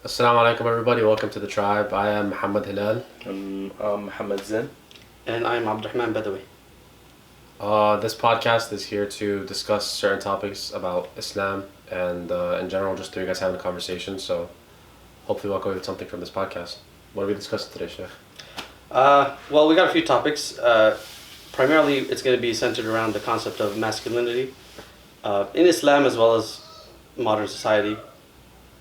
Assalamu alaikum everybody, welcome to the tribe. I am Muhammad Hilal. I'm Mohammed Zen. And I'm Abdurrahman Badawi. This podcast is here to discuss certain topics about Islam and in general, just you guys having a conversation. So hopefully walk away with something from this podcast. What are we discussing today, Sheikh? Well, we got a few topics. Primarily, it's going to be centered around the concept of masculinity in Islam as well as modern society.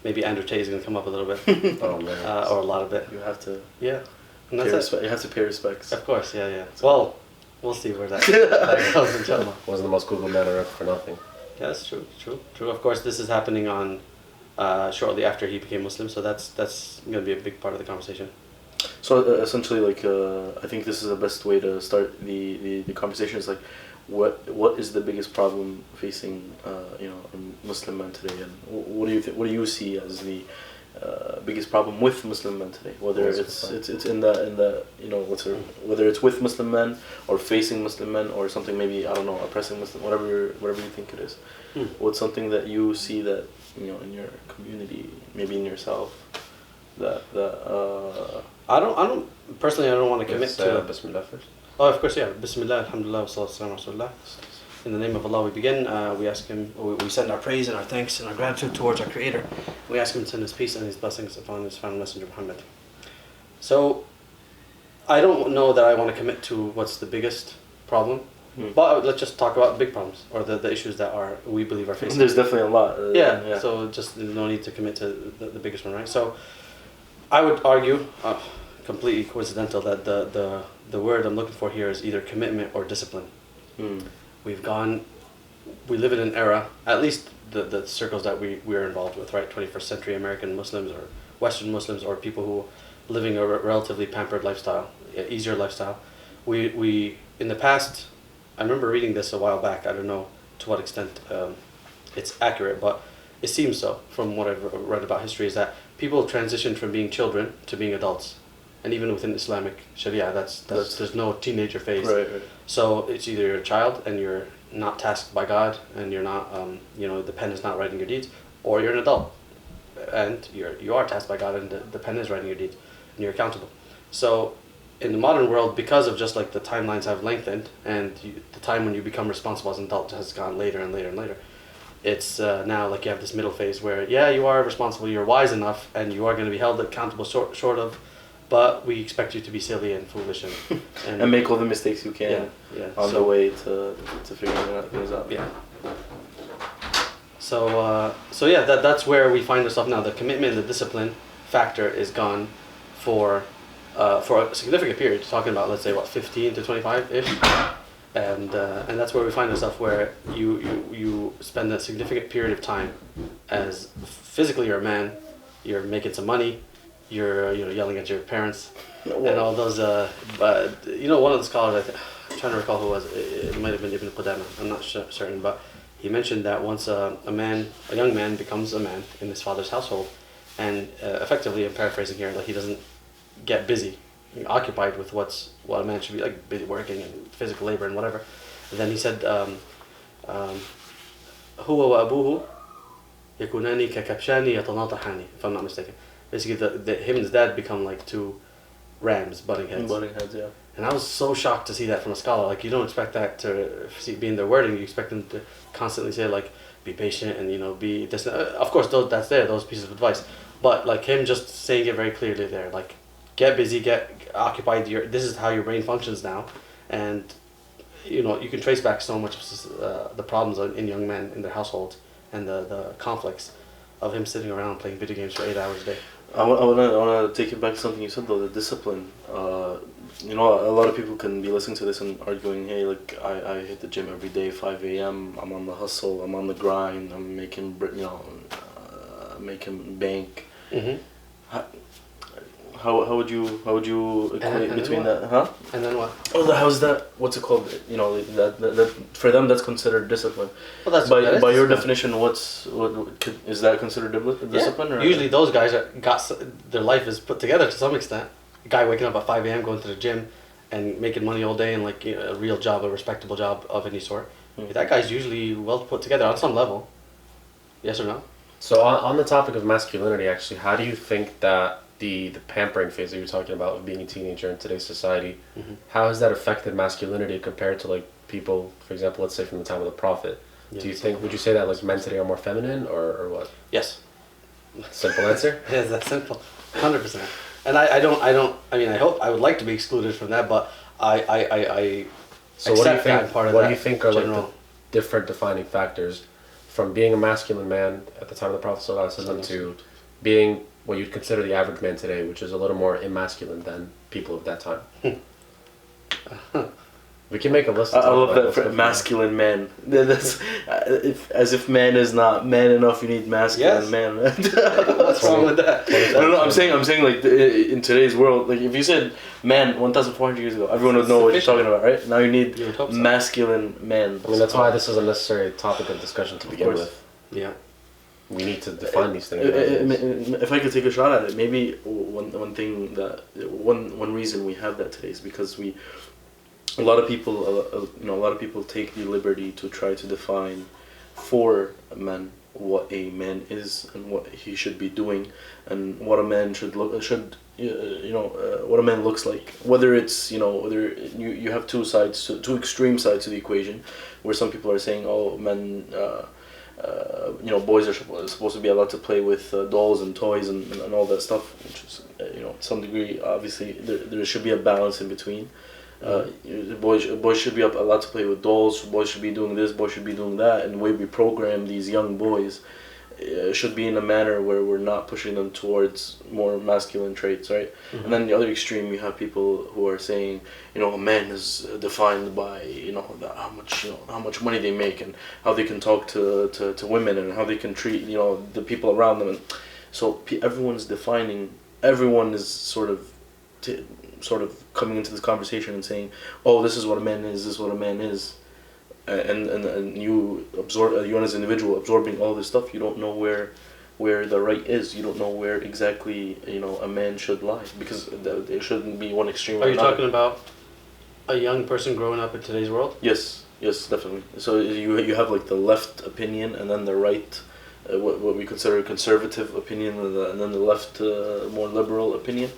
Maybe Andrew Tate is going to come up a little bit, Oh man. or a lot of it. You have to Yeah, and pay that's it. respect. You have to pay respects. Of course, yeah. Well, we'll see where that goes, inshallah. Wasn't the most Google man on earth for nothing. Yeah, that's true. Of course, this is happening on shortly after he became Muslim, so that's going to be a big part of the conversation. So essentially, I think this is the best way to start the conversation. Is like, what is the biggest problem facing Muslim men today, and what do you see as the biggest problem with Muslim men today? Whether it's in the whether it's with Muslim men or facing Muslim men or something, maybe I don't know, oppressing Muslim, whatever you think it is. What's something that you see that in your community, maybe in yourself, that I don't personally. I don't want to commit to. Bismillah first. Oh, of course, yeah. Bismillah, alhamdulillah, wa salatu wassalamu ala rasulillah. In the name of Allah, we begin. We ask Him. We send our praise and our thanks and our gratitude towards our Creator. We ask Him to send His peace and His blessings upon His final messenger Muhammad. So, I don't know that I want to commit to what's the biggest problem, but let's just talk about big problems or the issues that we believe are facing. there's definitely a lot. Yeah. So just no need to commit to the biggest one, right? So, I would argue, completely coincidental, that the word I'm looking for here is either commitment or discipline. We live in an era, at least the circles that we're involved with, right? 21st century American Muslims or Western Muslims or people who living a relatively pampered lifestyle, easier lifestyle. We in the past, I remember reading this a while back. I don't know to what extent it's accurate, but it seems so from what I've read about history, is that people transitioned from being children to being adults. And even within Islamic Sharia, there's no teenager phase. Right. So it's either you're a child and you're not tasked by God and you're not, the pen is not writing your deeds, or you're an adult and you are tasked by God and the pen is writing your deeds and you're accountable. So in the modern world, because of just like the timelines have lengthened and the time when you become responsible as an adult has gone later and later and later, it's now like you have this middle phase where, yeah, you are responsible, you're wise enough, and you are going to be held accountable short of, but we expect you to be silly and foolish and make all the mistakes you can on the way to figuring things out. Yeah. So that's where we find ourselves now. The commitment and the discipline factor is gone for a significant period. Talking about, let's say, 15 to 25-ish. And that's where we find ourselves, where you spend a significant period of time as physically you're a man, you're making some money, you're yelling at your parents, and all those. But one of the scholars, I'm trying to recall who it was. It might have been Ibn Qudama. I'm not certain, but he mentioned that once a young man becomes a man in his father's household, and effectively, I'm paraphrasing here, like he doesn't get busy, occupied with what a man should be, like busy working and physical labor and whatever. And then he said, "Huwa wa abuhu yakunani kakabshani yatanatahani," if I'm not mistaken. Basically, him and his dad become like two rams butting heads. Yeah. And I was so shocked to see that from a scholar. Like, you don't expect that to be in their wording. You expect them to constantly say, like, be patient and, be this. Of course, those pieces of advice. But, like, him just saying it very clearly there. Like, get busy, get occupied. This is how your brain functions now. And, you can trace back so much of the problems in young men in their households and the conflicts of him sitting around playing video games for 8 hours a day. I want to take it back to something you said, though, the discipline. A lot of people can be listening to this and arguing, hey, like, I hit the gym every day, 5 a.m., I'm on the hustle, I'm on the grind, I'm making bank. How would you equate between that, huh? And then what? Oh, how's that? What's it called? That for them that's considered discipline. Well, that's by your definition. Is that considered discipline? Yeah. Or? Usually, those guys their life is put together to some extent. A guy waking up at 5 a.m. going to the gym and making money all day and like a real job, a respectable job of any sort. That guy's usually well put together on some level. Yes or no? So on the topic of masculinity, actually, how do you think that the pampering phase that you're talking about of being a teenager in today's society, how has that affected masculinity compared to like people, for example, let's say from the time of the Prophet? Yeah, Do you think, would you say that like men today are more feminine or what? Yes. Simple answer? It is that simple, 100%. And I mean, I would like to be excluded from that, but I So what do you accept that think? part of What that do you think are like general. the different defining factors from being a masculine man at the time of the Prophet ﷺ to being what you'd consider the average man today, which is a little more emasculine than people of that time? We can make a list. I love that for masculine man. That's as if man is not man enough. You need masculine Yes. man. What's wrong with that? No. I'm saying like in today's world, like if you said man 1,400 years ago, everyone would know what you're talking about, right? Now you need You would hope so. masculine man. I mean, that's why this is a necessary topic of discussion to begin course. with. Yeah. We need to define these things. If I could take a shot at it, maybe one thing that one reason we have that today is because a lot of people take the liberty to try to define for a man what a man is and what he should be doing and what a man what a man looks like. Whether it's whether you have two extreme sides to the equation, where some people are saying, oh, men, boys are supposed to be allowed to play with dolls and toys and all that stuff, which is to some degree, obviously there should be a balance in between. Boys should be allowed to play with dolls. Boys should be doing this. Boys should be doing that. And the way we program these young boys should be in a manner where we're not pushing them towards more masculine traits, right? Mm-hmm. And then the other extreme, you have people who are saying, a man is defined by how much money they make and how they can talk to women and how they can treat the people around them. And so everyone is sort of coming into this conversation and saying, oh, this is what a man is, this is what a man is, and you as an individual absorbing all this stuff, you don't know where the right is, you don't know where exactly a man should lie, because there shouldn't be one extreme. Are you talking about a young person growing up in today's world? Yes, definitely. So you have like the left opinion and then the right, what we consider a conservative opinion, and then the left more liberal opinion.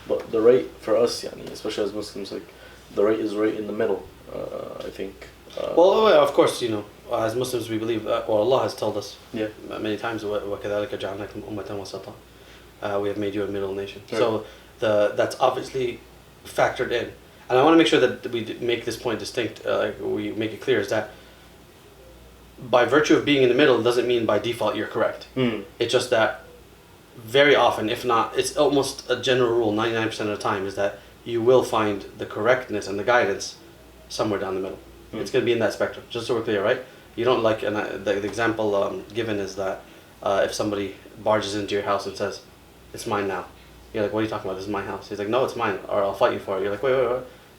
But the right for us, especially as Muslims, like the right is right in the middle. I think. Well, of course, as Muslims we believe, or Allah has told us many times, وَكَذَلِكَ جَعَلْنَاكُمْ أُمَّةً وَسَطًا. We have made you a middle nation. Right. So that's obviously factored in, and I want to make sure that we make this point distinct. We make it clear is that by virtue of being in the middle doesn't mean by default you're correct. It's just that. Very often, if not, it's almost a general rule, 99% of the time, is that you will find the correctness and the guidance somewhere down the middle. It's going to be in that spectrum, just so we're clear, right? You don't like, and the example given is that if somebody barges into your house and says, it's mine now, you're like, what are you talking about? This is my house. He's like, no, it's mine, or I'll fight you for it. You're like, wait.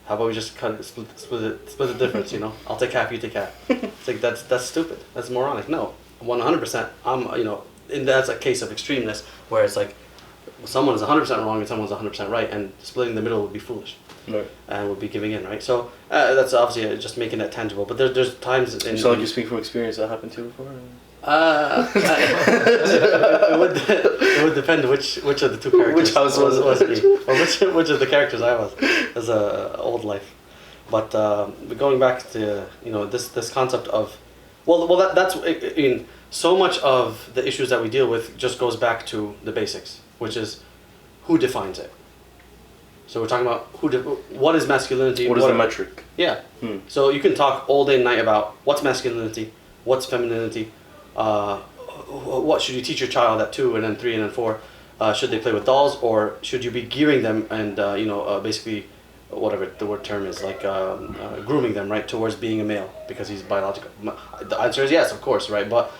How about we just split the difference, I'll take half, you take half. It's like, that's stupid. That's moronic. No, 100%, and that's a case of extremeness where it's like someone is 100% wrong and someone's 100% right, and splitting the middle would be foolish, right? And would be giving in, right? So that's obviously just making it tangible. But there's times. You sound like you speak from experience. That happened to you before. It would depend which of the two characters. Which house was me, or which of the characters I was as a old life. But going back to this concept of, that's so much of the issues that we deal with just goes back to the basics, which is who defines it. So we're talking about what is masculinity? What is the metric? Yeah. So you can talk all day and night about what's masculinity, what's femininity, what should you teach your child at 2 and then 3 and then 4? Should they play with dolls, or should you be gearing them and basically whatever the word term is, like grooming them right towards being a male because he's biological? The answer is yes, of course, right? But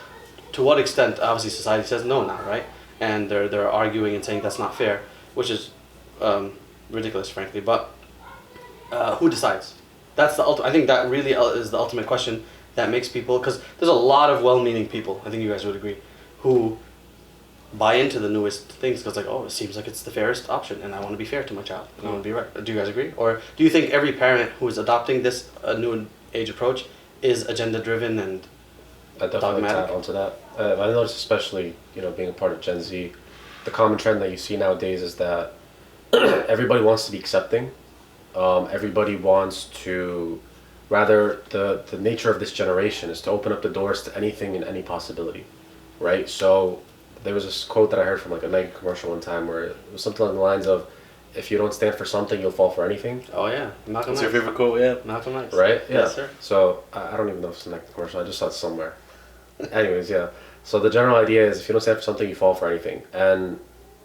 to what extent? Obviously, society says no now, right? And they're arguing and saying that's not fair, which is ridiculous, frankly. But who decides? That's the I think that really is the ultimate question that makes people, because there's a lot of well-meaning people, I think you guys would agree, who buy into the newest things because it seems like it's the fairest option, and I want to be fair to my child, and I want to be right. Do you guys agree? Or do you think every parent who is adopting this new age approach is agenda-driven and I definitely dogmatic. add onto that. I noticed, especially being a part of Gen Z, the common trend that you see nowadays is that everybody wants to be accepting. Everybody wants to, rather the nature of this generation is to open up the doors to anything and any possibility, right? So there was this quote that I heard from like a Nike commercial one time where it was something along the lines of, if you don't stand for something, you'll fall for anything. Oh yeah, Malcolm What's X. your favorite quote? Yeah. Malcolm X. Right? Yeah. Yes, sir. So I don't even know if it's a Nike commercial. I just saw it somewhere. Anyways, yeah. So the general idea is if you don't stand for something, you fall for anything. And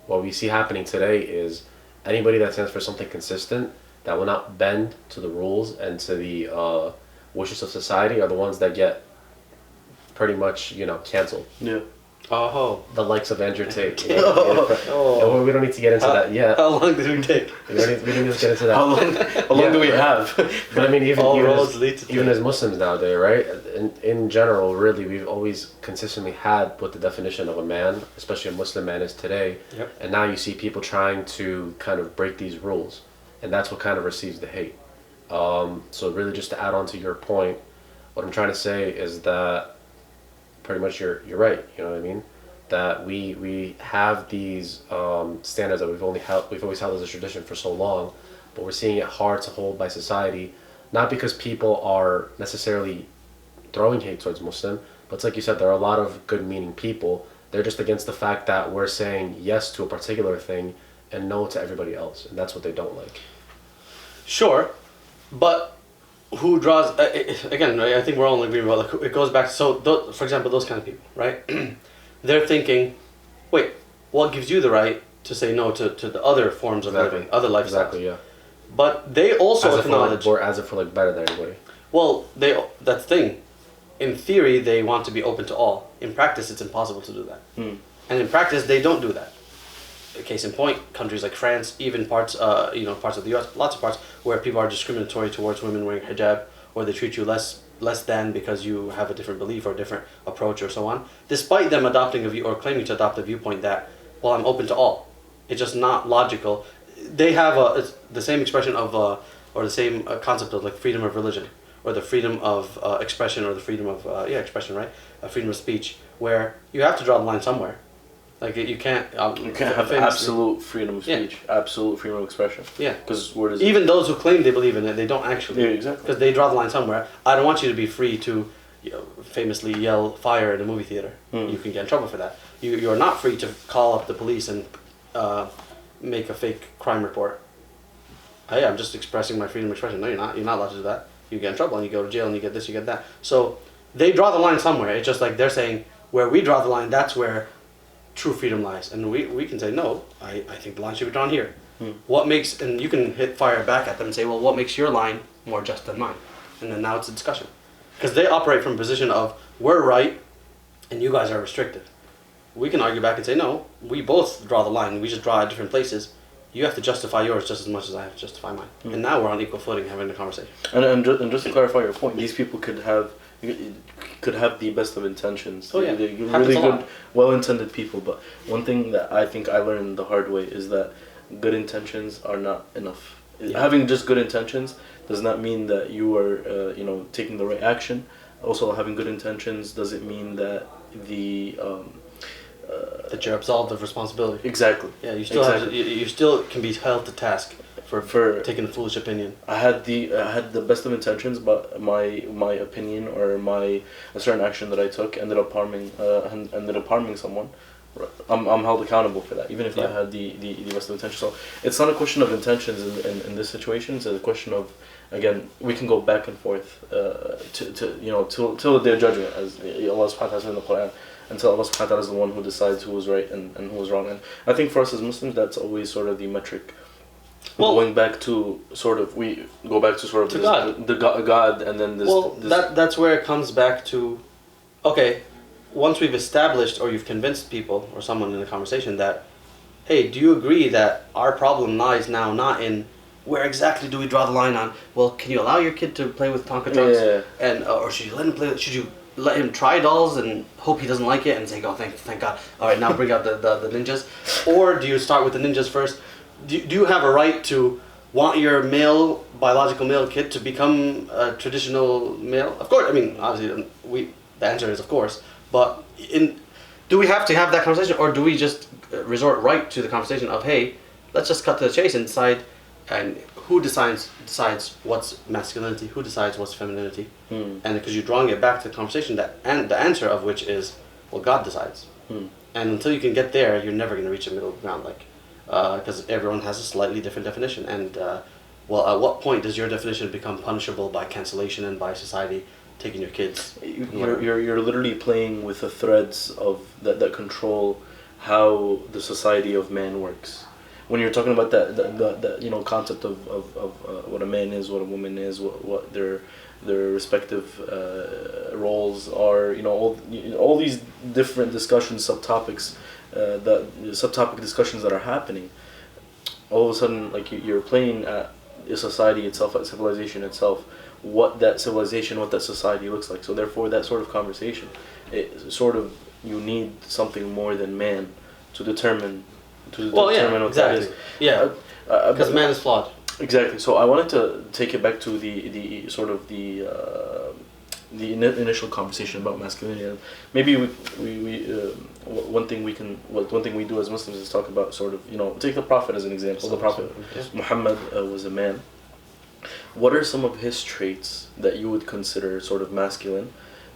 what we see happening today is anybody that stands for something consistent, that will not bend to the rules and to the wishes of society, are the ones that get pretty much, canceled. Yeah. Oh. The likes of Andrew Tate. Oh. We don't need to get into that yet. How long did we take? We don't need to get into that. How long do we have? But I mean, All roads lead to even as Muslims nowadays, right? In general, really, we've always consistently had what the definition of a man, especially a Muslim man, is today. Yep. And now you see people trying to kind of break these rules, and that's what kind of receives the hate. So really, just to add on to your point, what I'm trying to say is that pretty much you're right. You know what I mean? That we have these standards that we've always held as a tradition for so long, but we're seeing it hard to hold by society, not because people are necessarily throwing hate towards Muslim, but it's like you said, there are a lot of good meaning people. They're just against the fact that we're saying yes to a particular thing and no to everybody else, and that's what they don't like. Sure, but who draws? Again, I think we're all in agreement about, like, it goes back. So, for example, those kind of people, right? They're thinking, wait, what gives you the right to say no to the other forms of living, other lifestyles? Exactly, yeah. But they also acknowledge, as if we're like better than everybody. well, that's the thing. In theory, they want to be open to all. In practice, it's impossible to do that. And in practice, they don't do that. Case in point, countries like France, even parts of the U.S., lots of parts where people are discriminatory towards women wearing hijab, or they treat you less than because you have a different belief or a different approach or so on. Despite them adopting a view or claiming to adopt a viewpoint that, well, I'm open to all. It's just not logical. They have the same expression of or the same concept of like freedom of religion, or the freedom of expression, or the freedom of expression, right? Freedom of speech, where you have to draw the line somewhere. Like you can't have absolute freedom of speech, absolute freedom of expression. Yeah. Because where does even those who claim they believe in it, they don't actually. Yeah, exactly. Because they draw the line somewhere. I don't want you to be free to, famously yell fire in a movie theater. You can get in trouble for that. You're not free to call up the police and make a fake crime report. Hey, I'm just expressing my freedom of expression. No, you're not. You're not allowed to do that. You get in trouble and you go to jail and you get this, you get that. So they draw the line somewhere. It's just like they're saying where we draw the line, that's where true freedom lies. And we can say, no, I think the line should be drawn here. What makes, and you can hit fire back at them and say, well, what makes your line more just than mine? And then now it's a discussion. Because they operate from a position of, we're right and you guys are restricted. We can argue back and say, no, we both draw the line. We just draw at different places. You have to justify yours just as much as I have to justify mine. And now we're on equal footing having a conversation. And just to clarify your point, these people could have the best of intentions. Oh yeah, They're really good, well-intended people. But one thing that I think I learned the hard way is that good intentions are not enough. Yeah. Having just good intentions does not mean that you are, taking the right action. Also, having good intentions doesn't mean that that you're absolved of responsibility. Exactly. Yeah, you still have to, you still can be held to task for taking a foolish opinion. I had the best of intentions, but my opinion or a certain action that I took ended up harming someone. I'm held accountable for that, even if I had the best of intentions. So it's not a question of intentions in this situation. It's a question of, again, we can go back and forth till the day of judgment, as Allah subhanahu wa ta'ala says in the Quran, until Allah subhanahu wa ta'ala is the one who decides who was right and who was wrong. And I think for us as Muslims, that's always sort of the metric. Well, we go back to God, and then this. Well, that's where it comes back to, okay, once we've established or you've convinced people or someone in the conversation that, hey, do you agree that our problem lies now not in where exactly do we draw the line on? Well, can you allow your kid to play with Tonka trucks? Yeah. And or should you let him play? Should you let him try dolls and hope he doesn't like it and say, oh, thank God. All right, now bring out the ninjas, or do you start with the ninjas first? Do you have a right to want your biological male kid to become a traditional male? Of course, I mean, obviously, The answer is of course. But do we have to have that conversation, or do we just resort right to the conversation of, hey, let's just cut to the chase and decide, and who decides what's masculinity, who decides what's femininity, and because you're drawing it back to the conversation and the answer of which is, well, God decides, and until you can get there, you're never going to reach a middle ground, like, because everyone has a slightly different definition, and well, at what point does your definition become punishable by cancellation and by society taking your kids? You're literally playing with the threads of that control how the society of man works. When you're talking about that you know, concept of what a man is, what a woman is, what their respective roles are, you know, all these different discussions, subtopics, subtopic discussions that are happening, all of a sudden, like, you're playing at a society itself, at civilization itself, what that civilization, what that society looks like. So therefore, that sort of conversation, you need something more than man to determine what exactly. that is. Yeah, because man is flawed. Exactly. So I wanted to take it back to the sort of the initial conversation about masculinity. And maybe one thing we do as Muslims is talk about, sort of, you know, take the Prophet as an example. The Prophet Muhammad was a man. What are some of his traits that you would consider sort of masculine,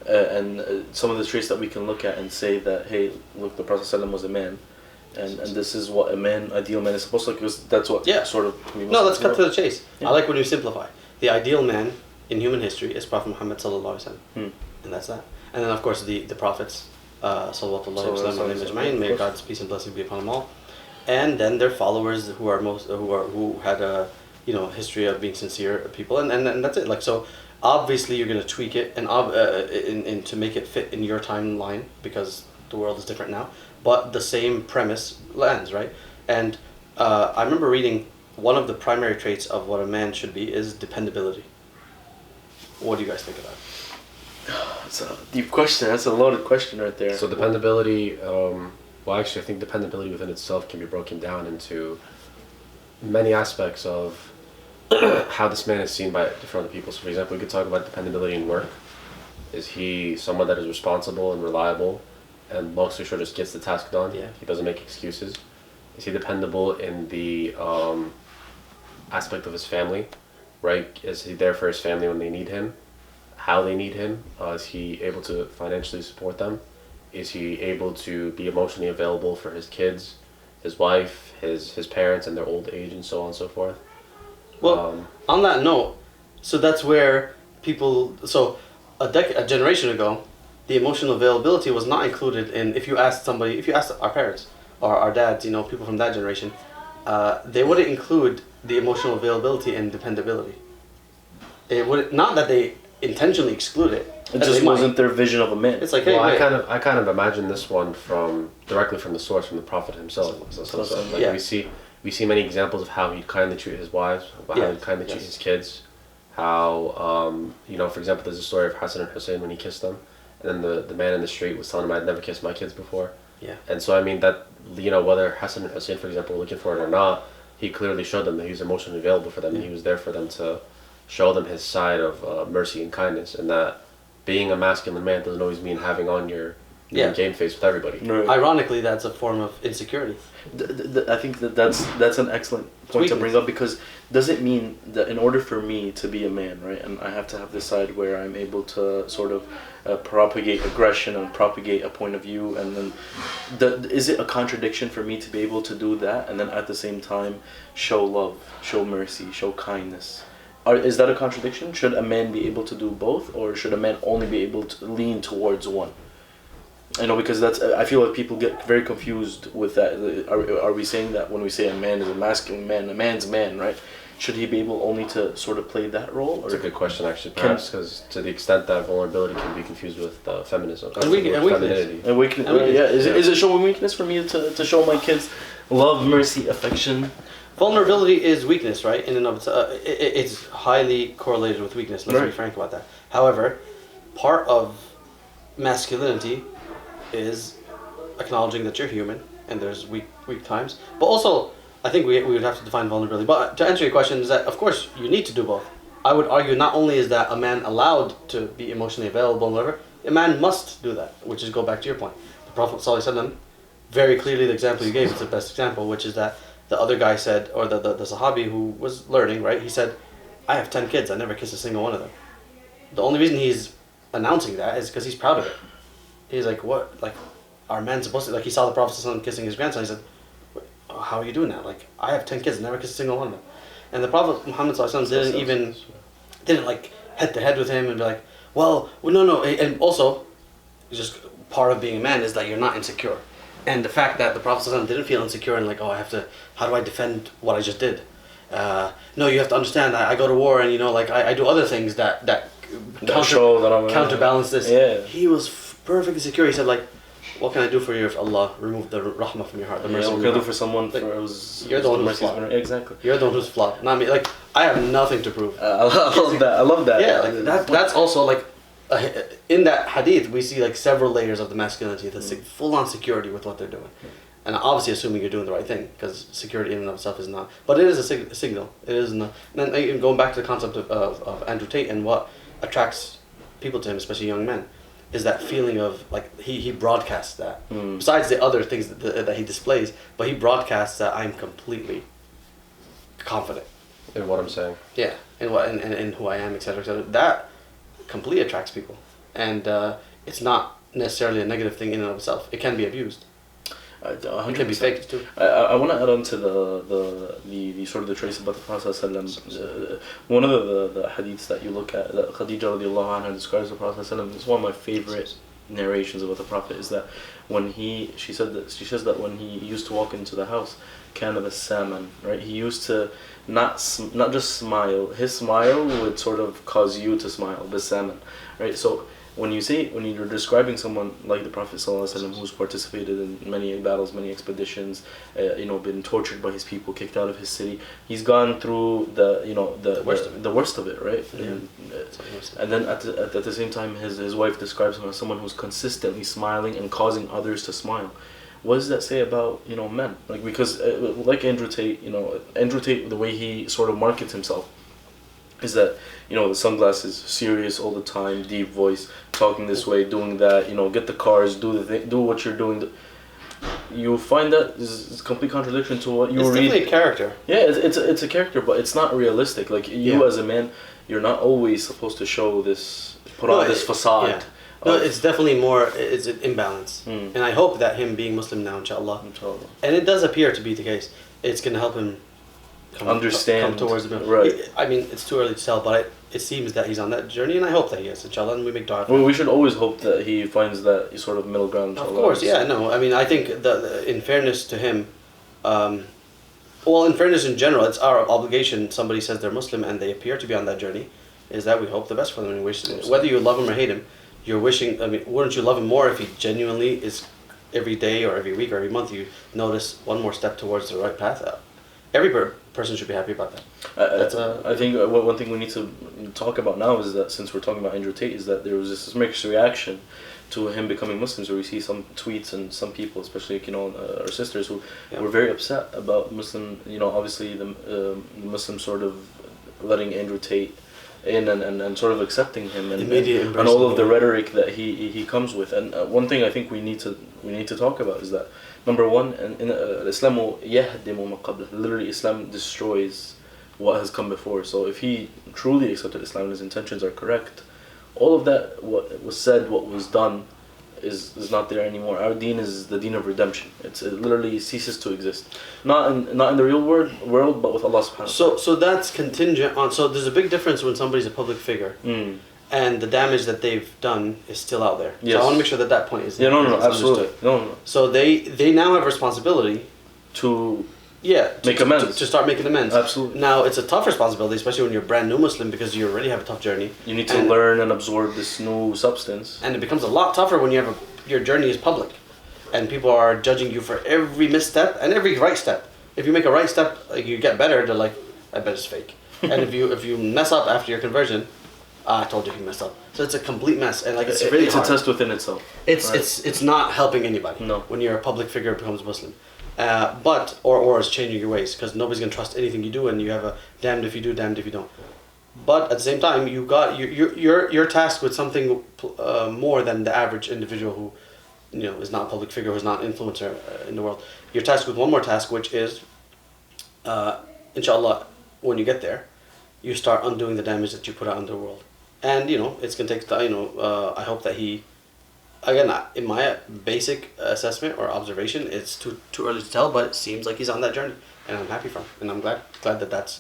and some of the traits that we can look at and say that, hey, look, the Prophet ﷺ was a man, and this is what ideal man is supposed to look, because that's what sort of... No, let's cut to the chase. Yeah. I like when you simplify. The ideal man in human history is Prophet Muhammad ﷺ, and that's that. And then of course the prophets, sallallahu alaihi wasallam, may God's peace and blessing be upon them all, and then their followers who had a, you know, history of being sincere people, and that's it. Like, so obviously you're gonna tweak it and to make it fit in your timeline, because the world is different now, but the same premise lands, right? And I remember reading one of the primary traits of what a man should be is dependability. What do you guys think of that? It's a deep question. That's a loaded question right there. So dependability, well, actually I think dependability within itself can be broken down into many aspects of how this man is seen by different other people. So for example, we could talk about dependability in work. Is he someone that is responsible and reliable and mostly sure just gets the task done? Yeah. He doesn't make excuses. Is he dependable in the aspect of his family, right? Is he there for his family when they need him? How they need him? Is he able to financially support them? Is he able to be emotionally available for his kids, his wife, his parents and their old age, and so on and so forth? Well, on that note, so that's where people, so a generation ago, the emotional availability was not included in, if you asked our parents or our dads, you know, people from that generation, they wouldn't include the emotional availability and dependability. It would, not that they intentionally exclude it. It just wasn't their vision of a man. It's like, hey, well, I kind of imagine this one directly from the source, from the Prophet himself. Like, we see many examples of how he'd kindly treat his wives, how he'd kindly treat his kids, how you know, for example, there's a story of Hassan and Hussein when he kissed them, and then the man in the street was telling him, "I'd never kissed my kids before." Yeah. And so I mean that, you know, whether Hassan and Hussein, for example, were looking for it or not, he clearly showed them that he was emotionally available for them, and he was there for them to show them his side of mercy and kindness, and that being a masculine man doesn't always mean having on your game face with everybody. Right. Ironically, that's a form of insecurity. I think that's an excellent point to bring up, because does it mean that in order for me to be a man, right, and I have to have this side where I'm able to sort of propagate aggression and propagate a point of view, and then is it a contradiction for me to be able to do that and then at the same time show love, show mercy, show kindness? Is that a contradiction? Should a man be able to do both, or should a man only be able to lean towards one? I know, because I feel like people get very confused with that. Are we saying that when we say a man is a masculine man, a man's man, right? Should he be able only to sort of play that role? It's a good question, actually, perhaps, because to the extent that vulnerability can be confused with feminism. And weakness. And weakness. Yeah. Is it showing weakness for me to show my kids love, mercy, affection? Vulnerability is weakness, right? In and of itself, it's highly correlated with weakness. Let's be frank about that. However, part of masculinity is acknowledging that you're human and there's weak times. But also, I think we would have to define vulnerability. But to answer your question, is that of course you need to do both. I would argue not only is that a man allowed to be emotionally available and whatever, A man must do that, which is go back to your point. The Prophet ﷺ, very clearly the example you gave is the best example, which is that the other guy said, or the Sahabi who was learning, right? He said, I have 10 kids, I never kiss a single one of them. The only reason he's announcing that is because he's proud of it. He's like, what? Like, are men supposed to, like, he saw the Prophet ﷺ kissing his grandson, he said, how are you doing that? Like, I have 10 kids, I never kiss a single one of them. And the Prophet Muhammad ﷺ didn't like head to head with him and be like, well, no. And also, just part of being a man is that you're not insecure. And the fact that the Prophet ﷺ didn't feel insecure and like, oh, how do I defend what I just did? No, you have to understand that I go to war and, you know, like, I do other things that counterbalance this. Yeah. He was perfectly secure. He said, like, what can I do for you if Allah removed the rahmah from your heart? The mercy what from can I your do for someone like, who's... You're the one who's flawed. Exactly. You're the one who's flawed, not me. Like, I have nothing to prove. I love that. Yeah, like, that's also, like, in that hadith, we see, like, several layers of the masculinity, the full-on security with what they're doing. And obviously assuming you're doing the right thing, because security in and of itself is not. But it is a signal. It is not. And then going back to the concept of Andrew Tate and what attracts people to him, especially young men, is that feeling of, like, he broadcasts that. Besides the other things that he displays, but he broadcasts that I'm completely confident. In what I'm saying. Yeah, in who I am, etc., etc. That completely attracts people. And it's not necessarily a negative thing in and of itself. It can be abused. It can be faked too. I want to add on to the sort of the trace about the Prophet ﷺ. One of the hadiths that you look at, that Khadija radiallahu anha describes the Prophet ﷺ, is one of my favorite narrations about the Prophet. Is that when she says that when he used to walk into the house, kind of a salmon, right? He used to not just smile. His smile would sort of cause you to smile. The salmon, right? So when you're describing someone like the Prophet ﷺ, who's participated in many battles, many expeditions, been tortured by his people, kicked out of his city, he's gone through the worst of it, right? Yeah. And then at the same time, his wife describes him as someone who's consistently smiling and causing others to smile. What does that say about men? Like, because like Andrew Tate, the way he sort of markets himself is that the sunglasses, serious all the time, deep voice, talking this way, doing that, get the cars, do what you're doing. You find that is a complete contradiction to what you read. It's definitely a character. Yeah, it's a character, but it's not realistic. Like, you as a man, you're not always supposed to show this, on this facade. Yeah. No, it's definitely it's an imbalance. And I hope that him being Muslim now, inshallah, and it does appear to be the case, it's going to help him come towards the middle. Right. I mean, it's too early to tell, but it seems that he's on that journey, and I hope that he is, inshallah, and we make dua. Well, we should always hope that he finds that sort of middle ground. Of course, yeah, no. I mean, I think in fairness to him, in fairness in general, it's our obligation. Somebody says they're Muslim and they appear to be on that journey, is that we hope the best for them and wish, whether you love him or hate him, you're wishing. I mean, wouldn't you love him more if he genuinely is every day or every week or every month you notice one more step towards the right path? Every person should be happy about that. I think one thing we need to talk about now is that, since we're talking about Andrew Tate, is that there was this mixed reaction to him becoming Muslims, where we see some tweets and some people, especially our sisters, who were very upset about Muslim. Obviously the Muslim sort of letting Andrew Tate in and sort of accepting him and all of the rhetoric that he comes with. And one thing I think we need to talk about is that, number one, Islam yahdimu ma qabla. Literally, Islam destroys what has come before. So if he truly accepted Islam and his intentions are correct, all of that, what was said, what was done, is not there anymore. Our deen is the deen of redemption. It literally ceases to exist. Not in the real world, but with Allah subhanahu wa ta'ala. So that's contingent on. So there's a big difference when somebody's a public figure. And the damage that they've done is still out there. Yes. So I want to make sure that point is absolutely. No. So they now have responsibility to make amends. To start making amends. Absolutely. Now, it's a tough responsibility, especially when you're a brand new Muslim, because you already have a tough journey. You need to learn and absorb this new substance. And it becomes a lot tougher when your journey is public, and people are judging you for every misstep and every right step. If you make a right step, like, you get better, they're like, I bet it's fake. And if you mess up after your conversion, I told you messed up. So it's a complete mess, and it's really hard. It's a test within itself. It's not helping anybody. No. When you're a public figure becomes Muslim, or it's changing your ways, because nobody's gonna trust anything you do, and you have a damned if you do, damned if you don't. But at the same time, you're tasked with something more than the average individual who, is not a public figure, who's not an influencer in the world. You're tasked with one more task, which is, inshallah, when you get there, you start undoing the damage that you put out in the world. And it's gonna take time. I hope that he, again, in my basic assessment or observation, it's too early to tell, but it seems like he's on that journey, and I'm happy for him, and I'm glad that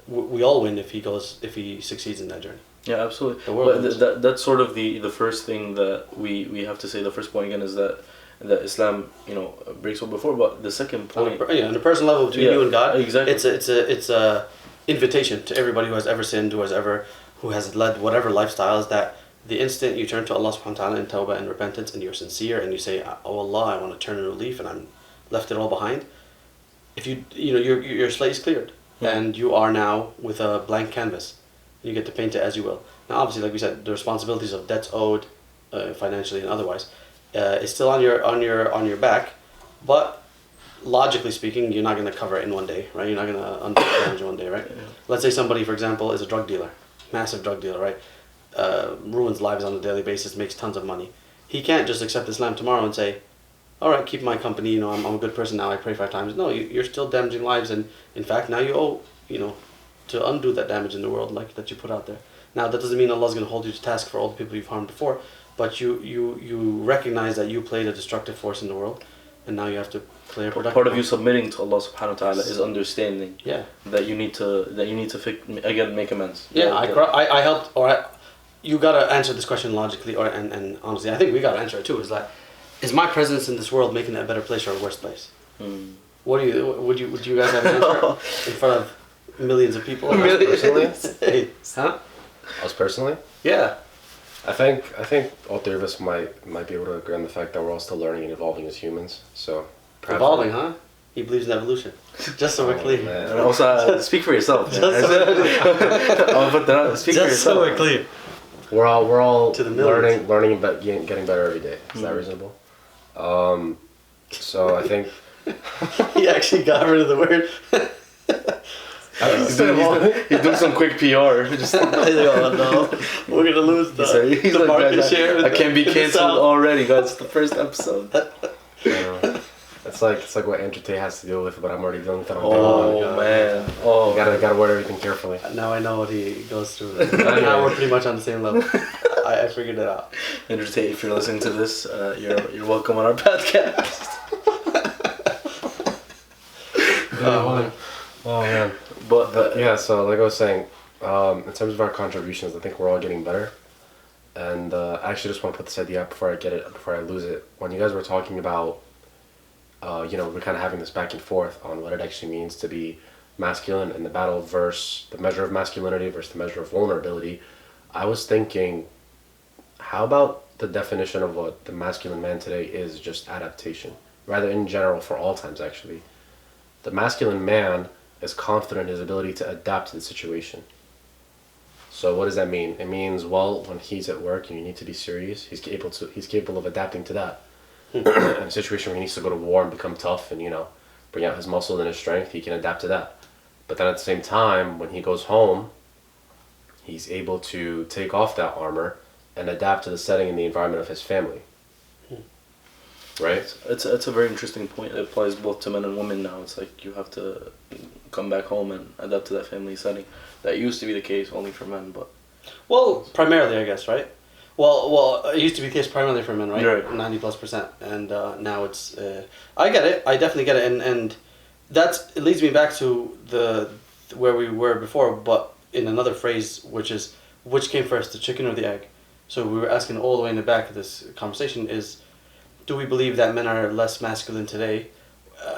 we all win if he succeeds in that journey. Yeah, absolutely. The world But that's sort of the first thing that we have to say. The first point again is that Islam breaks what before. But the second point, on a personal level between you and God, exactly. It's a invitation to everybody who has ever sinned, who has led whatever lifestyles, that the instant you turn to Allah subhanahu wa ta'ala in tawbah and repentance, and you're sincere and you say, oh Allah, I want to turn a new leaf and I'm left it all behind. If your slate is cleared. And you are now with a blank canvas. You get to paint it as you will. Now, obviously, like we said, the responsibilities of debts owed, financially and otherwise, is still on your back. But logically speaking, you're not going to cover it in one day, right? You're not going to undo damage in one day, right? Yeah. Let's say somebody, for example, is a drug dealer, massive drug dealer, right? Ruins lives on a daily basis, makes tons of money. He can't just accept Islam tomorrow and say, all right, keep my company, I'm a good person now, I pray 5 times. No, you're still damaging lives, and in fact, now you owe, to undo that damage in the world that you put out there. Now, that doesn't mean Allah's going to hold you to task for all the people you've harmed before, but you recognize that you played a destructive force in the world, and now you have to play a productive part of you submitting to Allah subhanahu wa ta'ala is understanding that you need to make amends. Yeah, I helped, you got to answer this question logically, and honestly, I think we got to answer it too, is my presence in this world making it a better place or a worse place? What do you would you guys have an answer in front of millions of people? Personally? Hey, huh? Us personally? Yeah. I think all three of us might be able to agree on the fact that we're all still learning and evolving as humans. So evolving, huh? He believes in evolution. Just so we're clear. And also, speak for yourself. I'll put that out. Speak for yourself. Just so we're clear. We're all to the learning and getting better every day. Is that reasonable? So I think he actually got rid of the word. He's doing some quick PR. Just no, we're gonna lose the market share. I can't be canceled already, guys. It's the first episode. It's like what Andrew Tate has to deal with, but I'm already dealing with it. Man. Oh, you gotta word everything carefully. Now I know what he goes through. Now we're pretty much on the same level. I figured it out. Andrew Tate, if you're listening to this, you're welcome on our podcast. Oh man. But yeah, so like I was saying, in terms of our contributions, I think we're all getting better. And I actually just want to put this idea out before I lose it. When you guys were talking about, we're kind of having this back and forth on what it actually means to be masculine and the battle versus the measure of masculinity versus the measure of vulnerability, I was thinking, how about the definition of what the masculine man today is just adaptation? Rather in general, for all times actually. The masculine man is confident in his ability to adapt to the situation. So what does that mean? It means, well, when he's at work and you need to be serious, he's capable of adapting to that. In a situation where he needs to go to war and become tough and, bring out his muscle and his strength, he can adapt to that. But then at the same time, when he goes home, he's able to take off that armor and adapt to the setting and the environment of his family. Right? It's a very interesting point. It applies both to men and women now. It's like you have to come back home and adapt to that family setting. That used to be the case only for men, but... Well, primarily, I guess, right? Well, it used to be the case primarily for men, right? Right. 90+%. And now it's... I get it. I definitely get it. And it leads me back to where we were before, but in another phrase, which is, which came first, the chicken or the egg? So we were asking all the way in the back of this conversation is, do we believe that men are less masculine today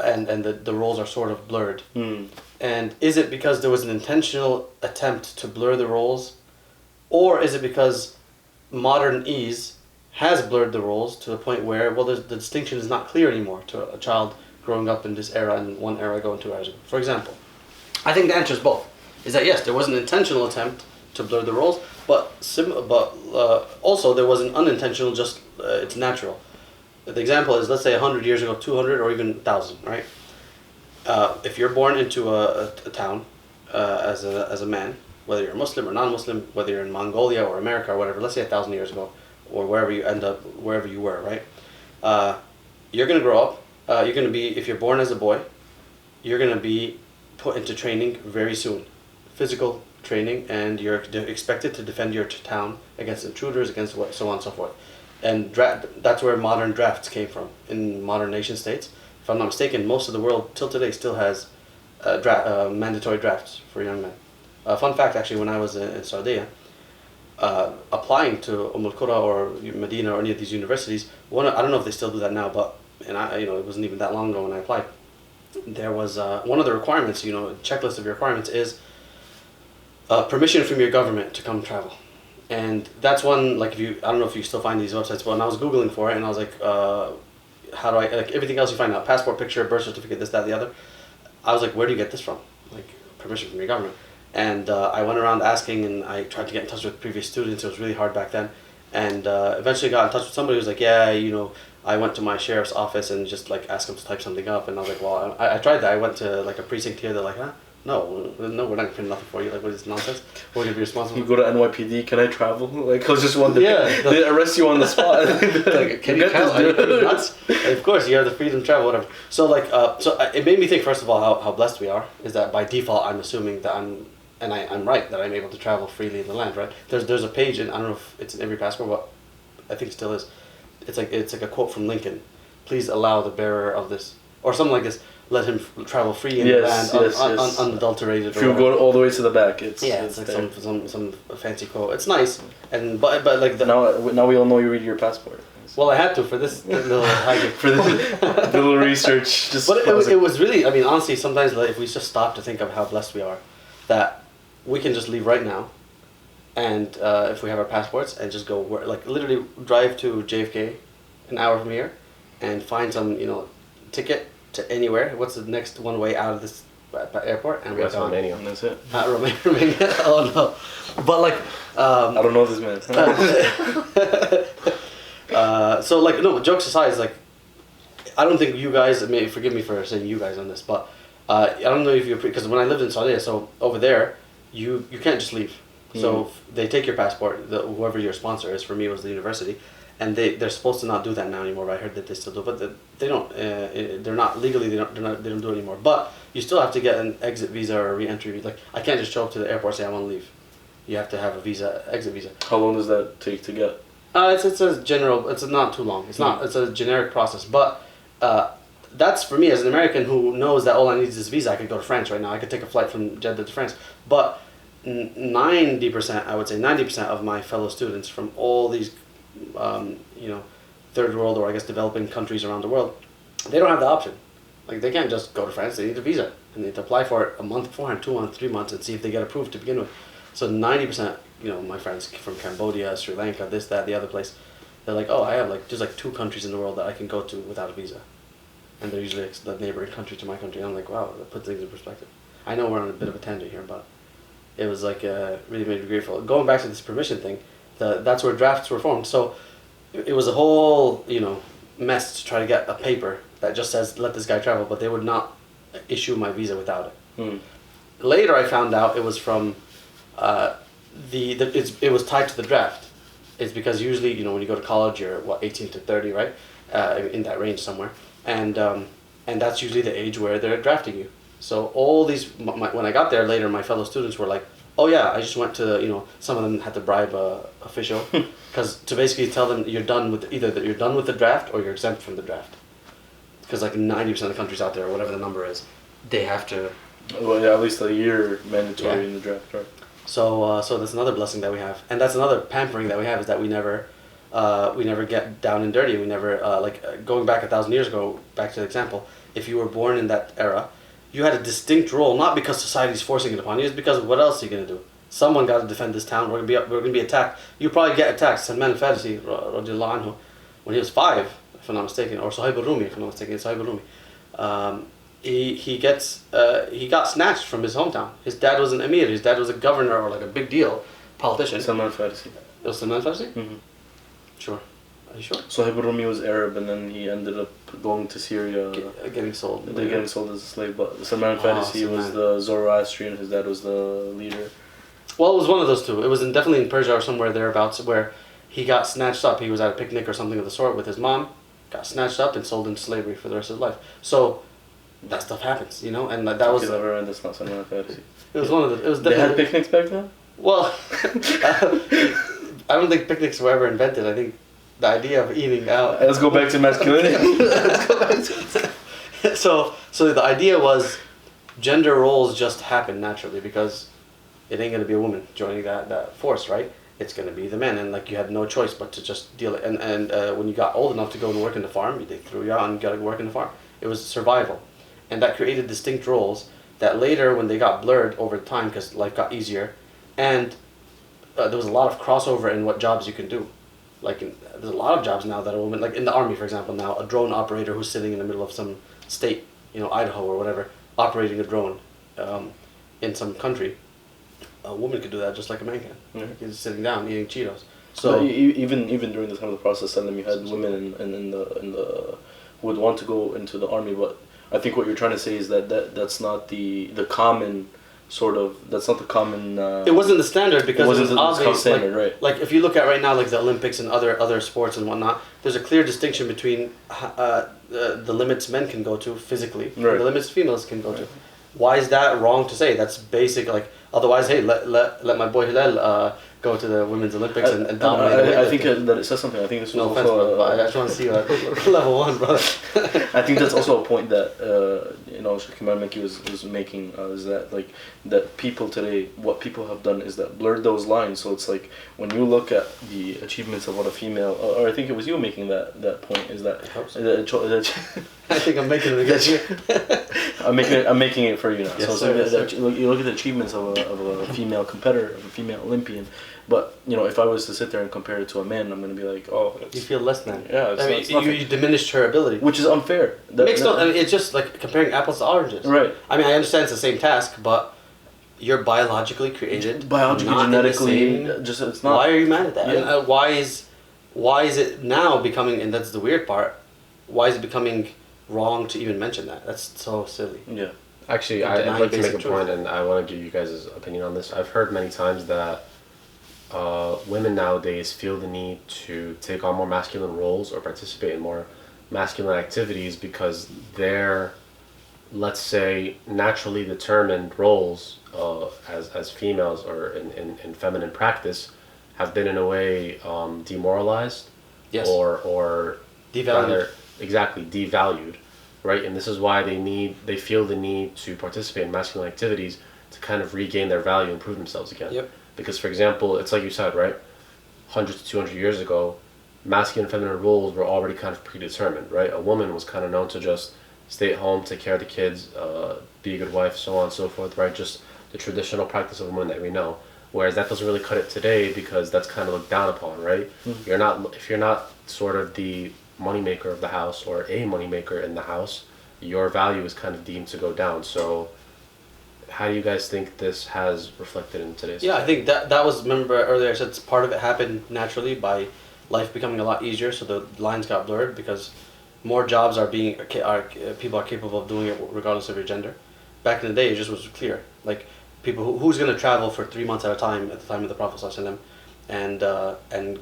and the roles are sort of blurred? And is it because there was an intentional attempt to blur the roles, or is it because modern ease has blurred the roles to the point where, well, the distinction is not clear anymore to a child growing up in this era and one era going to ours? For example, I think the answer is both. Is that yes, there was an intentional attempt to blur the roles, but also there was an unintentional, just it's natural. The example is, let's say 100 years ago, 200 or even 1,000, right? If you're born into a town as a man, whether you're Muslim or non-Muslim, whether you're in Mongolia or America or whatever, let's say 1,000 years ago, or wherever you end up, wherever you were, right? You're going to grow up. You're going to be, if you're born as a boy, you're going to be put into training very soon. Physical training, and you're expected to defend your town against intruders, against so on and so forth. And that's where modern drafts came from, in modern nation states. If I'm not mistaken, most of the world till today still has mandatory drafts for young men. Fun fact, actually, when I was in Saudi, applying to Umm al-Qura or Medina or any of these universities, I don't know if they still do that now, but it wasn't even that long ago when I applied. There was one of the requirements, checklist of your requirements is permission from your government to come travel. And that's one, like, I don't know if you still find these websites, but when I was Googling for it, and I was like, how do I, like, everything else you find out, passport picture, birth certificate, this, that, the other, I was like, where do you get this from? Like, permission from your government. And I went around asking, and I tried to get in touch with previous students. It was really hard back then. And eventually got in touch with somebody who was like, yeah, I went to my sheriff's office and just, like, asked them to type something up. And I was like, well, I tried that. I went to, like, a precinct here. They're like, huh? No, we're not going to print nothing for you. Like, what is this nonsense? We're going to be responsible. You go to NYPD, can I travel? Like, I was just wondering. Yeah. They arrest you on the spot. Like, can you travel? Are you nuts? Of course, you have the freedom to travel, whatever. So, like, it made me think, first of all, how blessed we are. Is that by default, I'm assuming that I'm right, that I'm able to travel freely in the land, right? There's a page, and I don't know if it's in every passport, but I think it still is. It's like a quote from Lincoln. Please allow the bearer of this, or something like this, let him travel free in the land, unadulterated. If you go all the way to the back, it's like some fancy quote. It's nice, and but like now we all know you read your passport. Well, I had to for this little hike. For this little research. But it was really, I mean, honestly, sometimes, like, if we just stop to think of how blessed we are, that we can just leave right now, and if we have our passports, and just go, like, literally drive to JFK, an hour from here, and find some, ticket to anywhere. What's the next one way out of this airport? And we're gone. Romania. And that's it. Not Romania. Oh no. But, like, I don't know this man. So, like, no, jokes aside, is like, I don't think you guys, forgive me for saying you guys on this, but I don't know if because when I lived in Saudi, so over there, you can't just leave. So they take your passport, whoever your sponsor is. For me, it was the university, and they're supposed to not do that now anymore. But I heard that they still do, but they don't. They're not legally. They don't do it anymore. But you still have to get an exit visa or a re-entry visa. Like, I can't just show up to the airport and say I want to leave. You have to have a visa, exit visa. How long does that take to get? It's a general. It's not too long. It's not. It's a generic process, but. That's for me as an American who knows that all I need is this visa. I could go to France right now. I could take a flight from Jeddah to France. But 90%, I would say 90% of my fellow students from all these, third world, or I guess developing countries around the world, they don't have the option. Like, they can't just go to France. They need a visa, and they have to apply for it a month beforehand, 2 months, 3 months, and see if they get approved to begin with. So 90%, my friends from Cambodia, Sri Lanka, this, that, the other place, they're like, oh, I have there's 2 countries in the world that I can go to without a visa. And they're usually the neighboring country to my country. And I'm like, wow, that puts things in perspective. I know we're on a bit of a tangent here, but it was really made me grateful. Going back to this permission thing, that's where drafts were formed. So it was a whole, mess to try to get a paper that just says, let this guy travel, but they would not issue my visa without it. Later I found out it was from, it was tied to the draft. It's because usually, when you go to college, you're 18 to 30, right? In that range somewhere. And that's usually the age where they're drafting you. So all these, when I got there later, my fellow students were like, oh yeah, I just went to, some of them had to bribe a official, because to basically tell them you're done with, either that you're done with the draft or you're exempt from the draft. Because 90% of the countries out there, whatever the number is, they have to. Well, yeah, at least a year mandatory in the draft, right? So that's another blessing that we have, and that's another pampering that we have, is that we never get down and dirty. We never, going back 1,000 years ago, back to the example, if you were born in that era, you had a distinct role, not because society's forcing it upon you, it's because what else are you going to do? Someone got to defend this town, we're going to be attacked. You probably get attacked. Salman al-Farisi, radiallahu anhu, when he was 5, if I'm not mistaken, or Sahib al-Rumi, if I'm not mistaken, Sahib al-Rumi, he got snatched from his hometown. His dad was an emir, his dad was a governor, or a big deal politician. Salman al-Farisi. It was Salman al-Farisi? Mm-hmm. Sure. Are you sure? Sahib al-Rumi was Arab, and then he ended up going to Syria. Getting sold. Getting sold as a slave. But Salman al-Farisi was the Zoroastrian, his dad was the leader. Well, it was one of those two. It was definitely in Persia or somewhere thereabouts where he got snatched up. He was at a picnic or something of the sort with his mom, got snatched up and sold into slavery for the rest of his life. So that stuff happens, you know, and that was. Never end. That's not something like that. It was one of the. It was They definitely. had picnics back then. Well, I don't think picnics were ever invented. I think the idea of eating out. Let's go back to masculinity. Let's go back to so the idea was gender roles just happen naturally because it ain't gonna be a woman joining that force, right? It's gonna be the men, and like you had no choice but to just deal it. And when you got old enough to go and work in the farm, they threw you out and you gotta work in the farm. It was survival, and that created distinct roles that later, when they got blurred over time because life got easier, and there was a lot of crossover in what jobs you can do. Like there's a lot of jobs now that a woman, like in the army, for example, now a drone operator who's sitting in the middle of some state, you know, Idaho or whatever, operating a drone in some country. A woman could do that just like a man can. Yeah. He's sitting down eating Cheetos. So So even during the time of the process, and then you had women in the who would want to go into the army, but I think what you're trying to say is that's not the common sort of that's not the common. it wasn't the standard because it was the obvious. standard, like, right? like if you look at right now, like the Olympics and other sports and whatnot, there's a clear distinction between the limits men can go to physically, Right. and the limits females can go to. Why is that wrong to say? That's basic. Like otherwise, hey, let my boy Hillel go to the Women's Olympics and dominate. I think that it says something. I think this was No offense, also. but I just want to see you at level 1, brother. I think that's also a point that Sheikh Imam Meki was making is that like that people today, what people have done is that blurred those lines. So it's like when you look at the achievements of what a female, or I think it was you making that point, is that. I think I'm making it against you. I'm making it for you now. Yes, so sir, yes, sir. you look at the achievements of a female competitor, of a female Olympian, but if I was to sit there and compare it to a man, I'm gonna be like, oh, You feel less than. Yeah, I mean, you diminished her ability. which is unfair. I mean, it's just like comparing apples to oranges. Right. I mean, I understand it's the same task, but you're biologically created. Biologically, not in the genetically, same- just it's not. Why are you mad at that? Yeah. And, why is it now becoming? And that's the weird part. Why is it becoming wrong to even mention that? That's so silly. Yeah. Actually, You're I'd denying like to make a basic point, truth. and I want to give you guys' opinion on this. I've heard many times that women nowadays feel the need to take on more masculine roles or participate in more masculine activities because their, let's say, naturally determined roles as females or in feminine practice have been in a way demoralized Yes. or Devalued. rather, exactly, devalued, right? And this is why they feel the need to participate in masculine activities to kind of regain their value and prove themselves again. Yep. Because, for example, it's like you said, right? 100 to 200 years ago, masculine and feminine roles were already kind of predetermined, right? A woman was kind of known to just stay at home, take care of the kids, be a good wife, so on and so forth, right? Just the traditional practice of women that we know. Whereas that doesn't really cut it today because that's kind of looked down upon, right? Mm-hmm. If you're not sort of the moneymaker of the house or a moneymaker in the house, your value is kind of deemed to go down. So how do you guys think this has reflected in today's Yeah, I think that was, remember earlier I said part of it happened naturally by life becoming a lot easier, so the lines got blurred because more jobs people are capable of doing it regardless of your gender. Back in the day, it just was clear. Like people who's going to travel for 3 months at a time at the time of the Prophet ﷺ and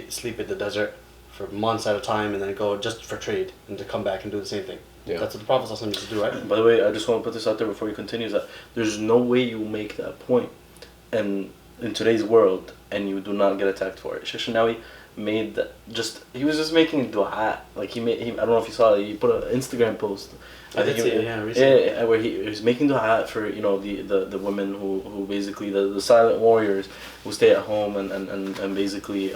sleep in the desert for months at a time and then go just for trade and to come back and do the same thing. Yeah. That's what the Prophet ﷺ used to do, right? By the way, I just want to put this out there before you continue, is that there's no way you make that point and in today's world and you do not get attacked for it. Sheikh Shinawi made that he was just making dua. Like I don't know if you saw it, he put an Instagram post. I did see it, yeah, recently. Yeah, where he was making dua for the women who basically the silent warriors who stay at home and basically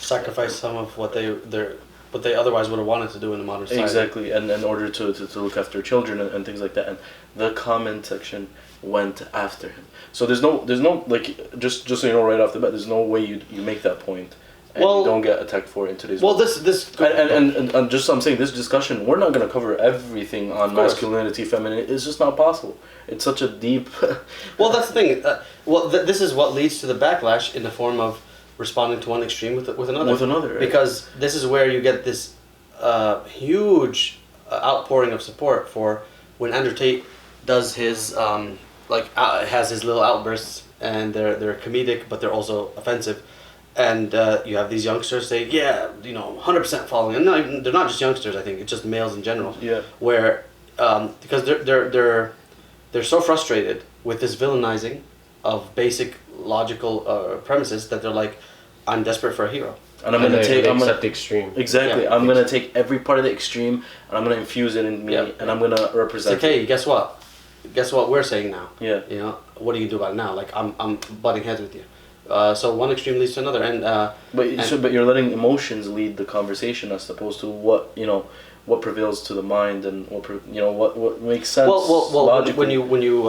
Sacrifice some of what they otherwise would have wanted to do in the modern society. exactly, and in order to look after children and things like that, and the comment section went after him. So there's no like just so you know right off the bat, there's no way you make that point. And you don't get attacked for it in today's world. And just I'm saying, this discussion, we're not going to cover everything on masculinity, femininity. It's just not possible. It's such a deep. Well, that's the thing. This is what leads to the backlash in the form of responding to one extreme with another. With another, right? Because this is where you get this huge outpouring of support for when Andrew Tate does his has his little outbursts, and they're comedic, but they're also offensive. And you have these youngsters say, yeah, 100% following. And they're not just youngsters. I think it's just males in general. Yeah. Where because they're so frustrated with this villainizing of basic logical premises that they're like, I'm desperate for a hero. And I'm gonna accept the extreme. Exactly. Yeah. I'm gonna take every part of the extreme and I'm gonna infuse it in me, and I'm gonna represent. It's like, hey, guess what? Guess what we're saying now? Yeah. What do you do about it now? Like I'm butting heads with you. So one extreme leads to another, and but you're letting emotions lead the conversation as opposed to what prevails to the mind and what makes sense. Well, logically. when you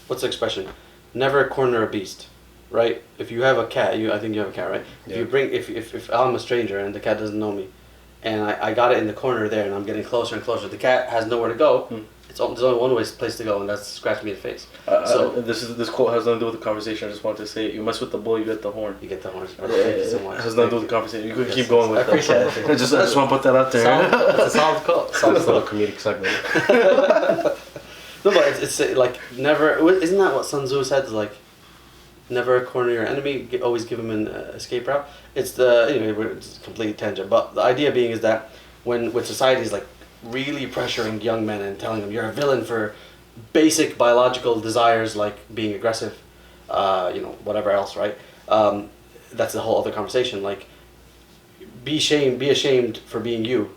what's the expression? Never corner a beast, right? If you have a cat, I think you have a cat, right? Yeah. If I'm a stranger and the cat doesn't know me, and I got it in the corner there, and I'm getting closer and closer, the cat has nowhere to go. There's only one place to go, and that's scratch me in the face. This quote has nothing to do with the conversation. I just wanted to say, you mess with the bull, you get the horn. You get the horns. Yeah, Thank you so much. It has nothing to do with the conversation. You could keep going with that. I appreciate it. I just want to put that out there. That's a solid quote. Sounds like a comedic segment. No, but it's like never. Isn't that what Sun Tzu said? It's like never corner your enemy. Always give him an escape route. It's a complete tangent. But the idea being is that when society is like really pressuring young men and telling them you're a villain for basic biological desires like being aggressive, whatever else, right? That's a whole other conversation. Like, be ashamed for being you.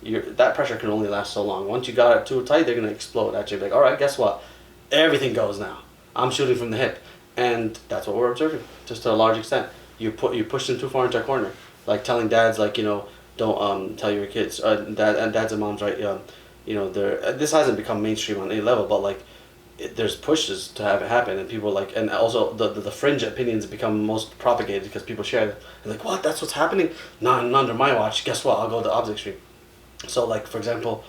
That pressure can only last so long. Once you got it too tight, they're gonna explode. Actually, like, all right, guess what? Everything goes now. I'm shooting from the hip, and that's what we're observing, just to a large extent. You push them too far into a corner, like telling dads, like, don't tell your kids, dads and moms, right? This hasn't become mainstream on any level, but like, there's pushes to have it happen, and people like, and also the fringe opinions become most propagated because people share it. They're like, what? That's what's happening? Not under my watch. Guess what? I'll go the opposite extreme. So, like, for example,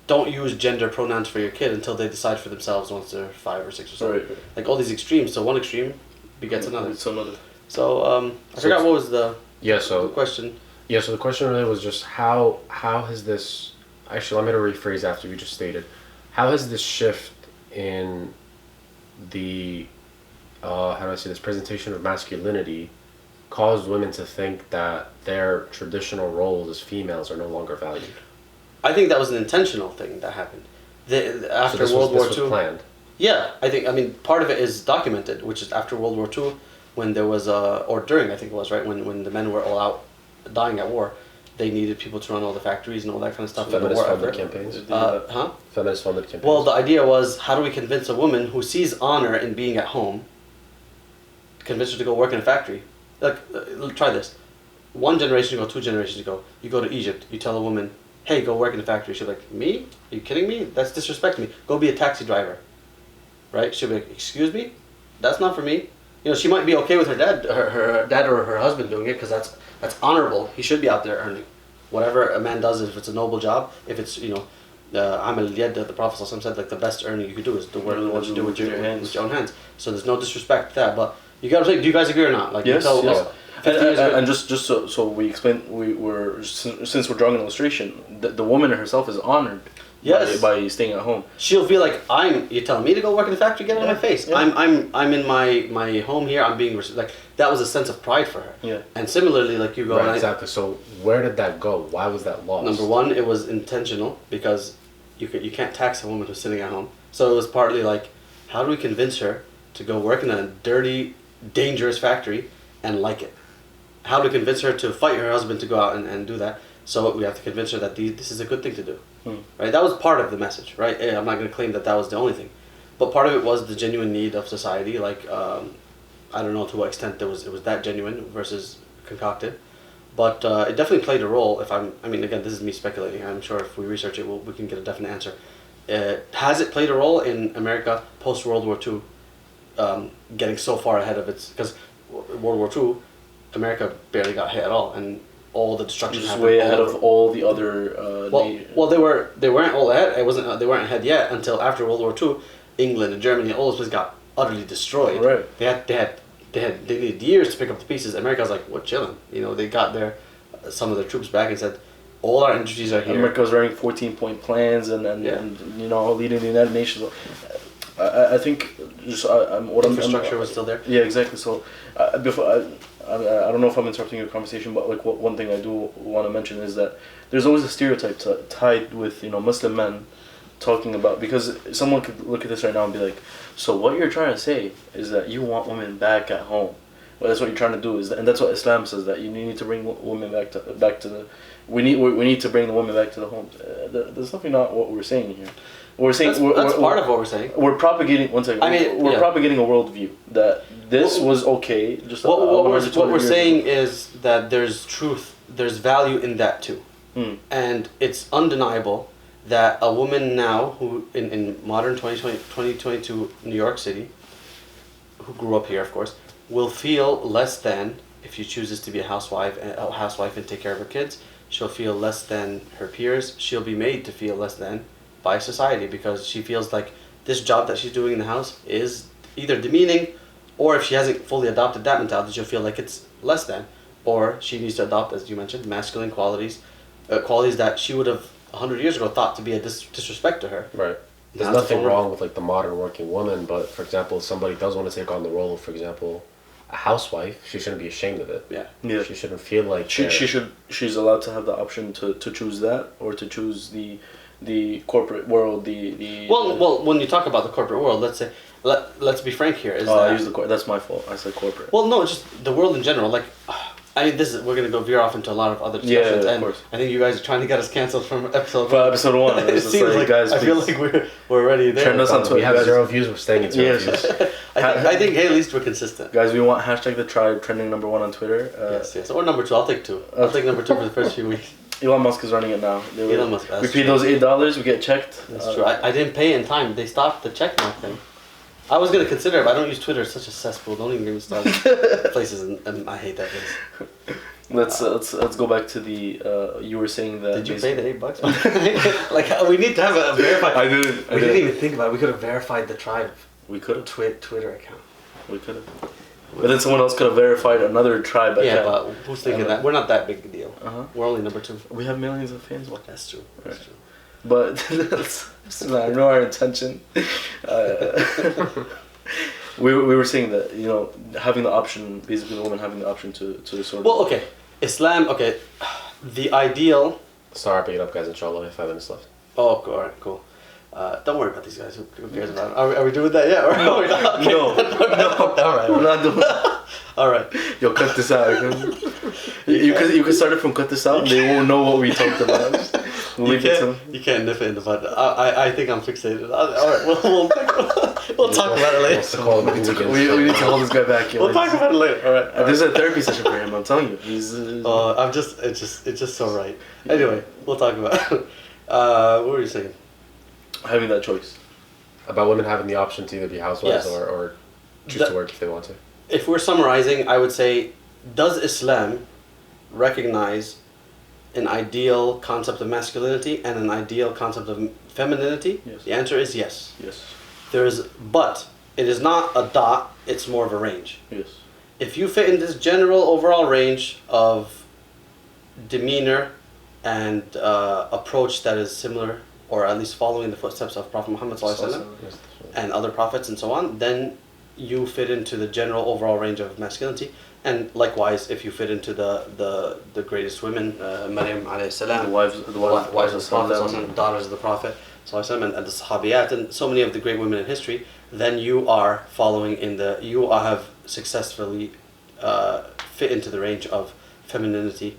don't use gender pronouns for your kid until they decide for themselves once they're 5 or 6 or so. Right. Like all these extremes. So one extreme begets another. It's another. So I forgot what was the question. Yeah, so the question really was just how has this, actually let me rephrase after you just stated, how has this shift in the this presentation of masculinity caused women to think that their traditional roles as females are no longer valued? I think that was an intentional thing that happened. After so World War this II. was planned. Yeah, I mean, part of it is documented, which is after World War II, when there was or during, I think it was, right, when the men were all out dying at war, they needed people to run all the factories and all that kind of stuff. So feminist funded campaigns. Feminist funded campaigns. Well, the idea was, how do we convince a woman who sees honor in being at home, convince her to go work in a factory? Like, try this. 1 generation ago, 2 generations ago, you go to Egypt, you tell a woman, hey, go work in a factory. She'll be like, me? Are you kidding me? That's disrespecting me. Go be a taxi driver. Right? She'll be like, excuse me? That's not for me. She might be okay with her dad or her husband doing it because that's honorable. He should be out there earning. Whatever a man does, if it's a noble job, if it's, Amal Yad, the Prophet said, like, the best earning you could do is the work what you do with your own hands. So there's no disrespect to that. But you got to say, do you guys agree or not? Like, yes. And just so we explain, since we're drawing an illustration, the woman herself is honored. Yes. By staying at home. She'll feel like, you're telling me to go work in the factory, get out of my face. Yeah. I'm in my home here, I'm being, like, that was a sense of pride for her. Yeah. And similarly, like, you go... Right, exactly. So where did that go? Why was that lost? Number one, it was intentional, because you can't tax a woman who's sitting at home. So it was partly like, how do we convince her to go work in a dirty, dangerous factory and like it? How to convince her to fight her husband to go out and do that? So we have to convince her that this is a good thing to do. Right? That was part of the message, right? I'm not going to claim that was the only thing. But part of it was the genuine need of society. Like, I don't know to what extent it was that genuine versus concocted. But it definitely played a role. Again, this is me speculating. I'm sure if we research it, we can get a definite answer. Has it played a role in America post-World War II getting so far ahead of its... Because World War II, America barely got hit at all. And all the destruction happened way ahead of all the other. Well, they weren't all ahead. They weren't ahead yet until after World War II. England and Germany, all those places got utterly destroyed. Right. They needed years to pick up the pieces. America was like, what, chilling? They got some of their troops back and said, all our industries are here. America was running 14-point plans and you know, leading the United Nations. I think just Infrastructure was still there. Yeah, exactly. So before I don't know if I'm interrupting your conversation, but like one thing I do want to mention is that there's always a stereotype tied with, you know, Muslim men talking about, because someone could look at this right now and be like, so what you're trying to say is that you want women back at home. Well, that's what you're trying to do, and that's what Islam says, that you need to bring women back to the we need to bring the women back to the homes. That's definitely not what we're saying here. What we're saying That's part of what we're saying. We're propagating one second. We're propagating a worldview that this was okay. Just what we're saying is that there's truth, there's value in that too, and it's undeniable that a woman now who in modern 2022 New York City, who grew up here, of course, will feel less than if she chooses to be a housewife and take care of her kids. She'll feel less than her peers. She'll be made to feel less than by society because she feels like this job that she's doing in the house is either demeaning, or if she hasn't fully adopted that mentality, she'll feel like it's less than, or she needs to adopt, as you mentioned, masculine qualities that she would have 100 years ago thought to be a disrespect to her. Right. There's nothing wrong with like the modern working woman, but for example, if somebody does want to take on the role of, for example, a housewife, she shouldn't be ashamed of it. Yeah. She shouldn't feel like she's allowed to have the option to choose that, or to choose the corporate world. Well, when you talk about the corporate world, let's be frank here. That's my fault. I said corporate. Well, no, just the world in general. Like, I mean, we're gonna go veer off into a lot of other discussions, of course. I think you guys are trying to get us canceled from episode 1. Well, episode 1. It seems like guys, I feel like we're already there. Turn us on Twitter. We have 0 views. We're staying at 0 views. I think hey, at least we're consistent. Guys, we want #the tribe trending #1 on Twitter. Yes, or number 2. I'll take 2. I'll take number 2 for the first few weeks. Elon Musk is running it now. Elon Musk. We pay those $8. We get checked. That's true. I didn't pay in time. They stopped the check mark thing. I was gonna consider it, but I don't use Twitter. It's such a cesspool. Don't even get me started. Places, and I hate that place. Let's go back to the. You were saying that. Did you pay the $8? Like we need to have a verified. I didn't. We didn't even think about it. We could have verified the tribe. We could have Twitter account. We could have. But then someone else could have verified another tribe account. Yeah, but who's thinking that? We're not that big a deal. We're only number 2. We have millions of fans. That's true. That's true. But I know our intention. We were saying that, you know, having the option, basically the woman having the option to sort of. Well, okay, Islam. Okay, the ideal. Sorry, I'll pick it up, guys. Inshallah, we have 5 minutes left. Oh, all right, cool. Don't worry about these guys. Who cares about it? Are we doing that yet? Or no, okay. No. All right, we're not doing that. All right. Yo, cut this out. You could start it from cut this out, and they won't know what we talked about. You can't nip it in the bud. I think I'm fixated. All right, we'll talk about it later. We need to hold this guy back. We'll talk about it later. All right. This is a therapy session for him. I'm telling you. It's just so right. Anyway, we'll talk about it. What were you saying? Having that choice. About women having the option to either be housewives or choose to work if they want to. If we're summarizing, I would say, does Islam recognize an ideal concept of masculinity and an ideal concept of femininity? Yes. The answer is yes. Yes. But it is not a dot, it's more of a range. Yes. If you fit in this general overall range of demeanor and approach that is similar, or at least following the footsteps of Prophet Muhammad and other prophets and so on, then you fit into the general overall range of masculinity. And likewise, if you fit into the greatest women, Maryam alayhi salam, the wives of the Prophet, daughters of the Prophet, and the Sahabiyat, and so many of the great women in history, then you are following you have successfully fit into the range of femininity.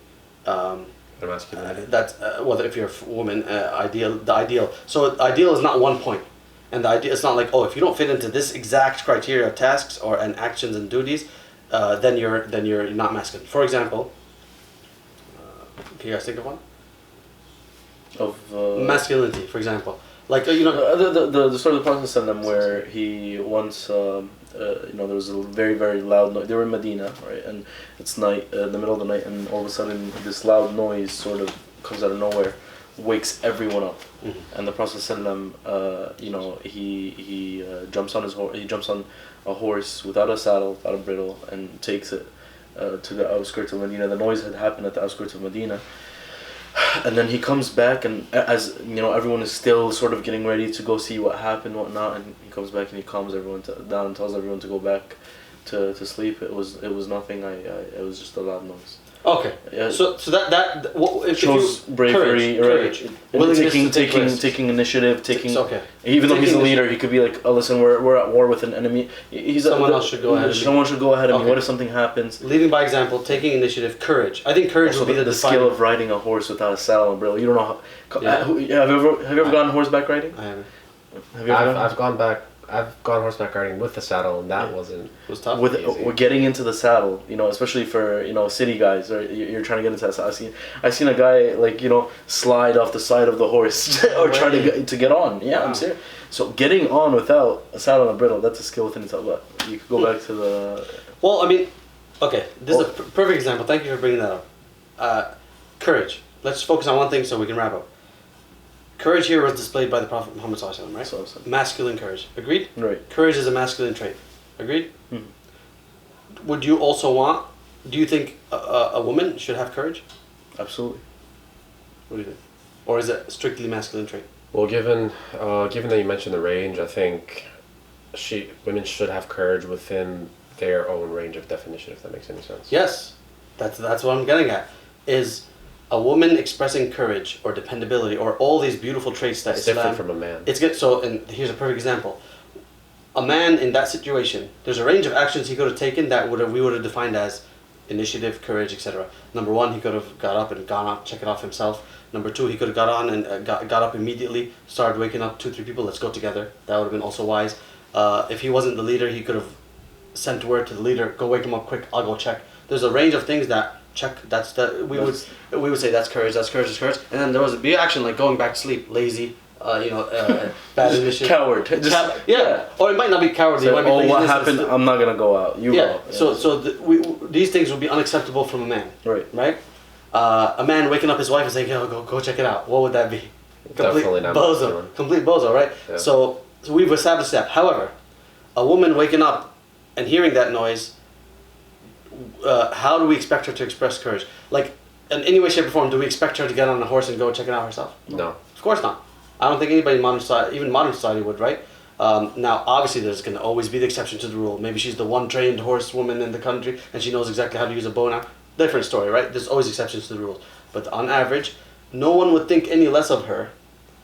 Masculinity. That's whether if you're a woman, the ideal. So ideal is not one point, and the idea it's not like, oh, if you don't fit into this exact criteria of tasks and actions and duties, then you're not masculine. For example, can you guys think of one? Of masculinity, for example, like the story of the Prophet where he once there was a very, very loud noise. They were in Medina, right, and it's night, in the middle of the night, and all of a sudden this loud noise sort of comes out of nowhere, wakes everyone up, and the Prophet he jumps on his horse. He jumps on a horse without a saddle, without a bridle, and takes it to the outskirts of Medina. The noise had happened at the outskirts of Medina. And then he comes back, and as you know, everyone is still sort of getting ready to go see what happened, whatnot. And he comes back and he calms everyone down and tells everyone to go back to sleep. It was nothing. It was just a loud noise. Okay. Yeah. So that what if Shows bravery, courage, right? willingness to take risks. Taking initiative, taking. Okay. Even though he's a Taking leader, he could be like, "Oh, listen, we're at war with an enemy. Someone else should go ahead of me." Someone should go ahead of me. Okay. What if something happens? Leading by example, taking initiative, courage. I think courage Also, will be the skill of riding a horse without a saddle and bridle. You don't know how. Yeah. Have you ever gone horseback riding? I haven't. Have you ever I've gone horseback riding with the saddle, and that wasn't. It was tough. with getting into the saddle, you know, especially for, you know, city guys, or you're trying to get into that saddle. I seen a guy, like, you know, slide off the side of the horse or try to get on. Yeah, Wow. I'm serious. So getting on without a saddle and a bridle, that's a skill within itself. But you could go back to the. Well, I mean, okay, this is a perfect example. Thank you for bringing that up. Courage. Let's focus on one thing so we can wrap up. Courage here was displayed by the Prophet Muhammad sallallahu alaihi wasallam, right? So. Masculine courage. Agreed? Right. Courage is a masculine trait. Agreed? Mhm. Would you also do you think a woman should have courage? Absolutely. What do you think? Or is it strictly masculine trait? Well, given that you mentioned the range, I think women should have courage within their own range of definition, if that makes any sense. Yes. That's what I'm getting at. Is a woman expressing courage or dependability or all these beautiful traits that It's Islam, different from a man. It's good. So, and here's a perfect example. A man in that situation, there's a range of actions he could have taken that we would have defined as initiative, courage, etc. Number one, he could have got up and gone out, check it off himself. Number two, he could have got on and got up immediately, started waking up 2-3 people. Let's go together. That would have been also wise. If he wasn't the leader, he could have sent word to the leader, go wake him up quick. I'll go check. There's a range of things that check. We would say that's courage. That's courage. That's courage. And then there was a big action like going back to sleep, lazy. Bad initiative. Coward. Yeah. Or it might not be cowardly. So, it might be laziness. what happened? I'm not gonna go out. You Yeah. go. So these things would be unacceptable from a man. Right. Right. A man waking up his wife and saying, "Yo, go check it out." What would that be? Definitely not bozo. masculine. Complete bozo, right? Yeah. So we've established that. However, a woman waking up and hearing that noise, how do we expect her to express courage? Like, in any way, shape, or form, do we expect her to get on a horse and go check it out herself? No. Of course not. I don't think anybody in modern society, even modern society, would, right? Now, obviously, there's going to always be the exception to the rule. Maybe she's the one trained horsewoman in the country and she knows exactly how to use a bow now. Different story, right? There's always exceptions to the rules. But on average, no one would think any less of her,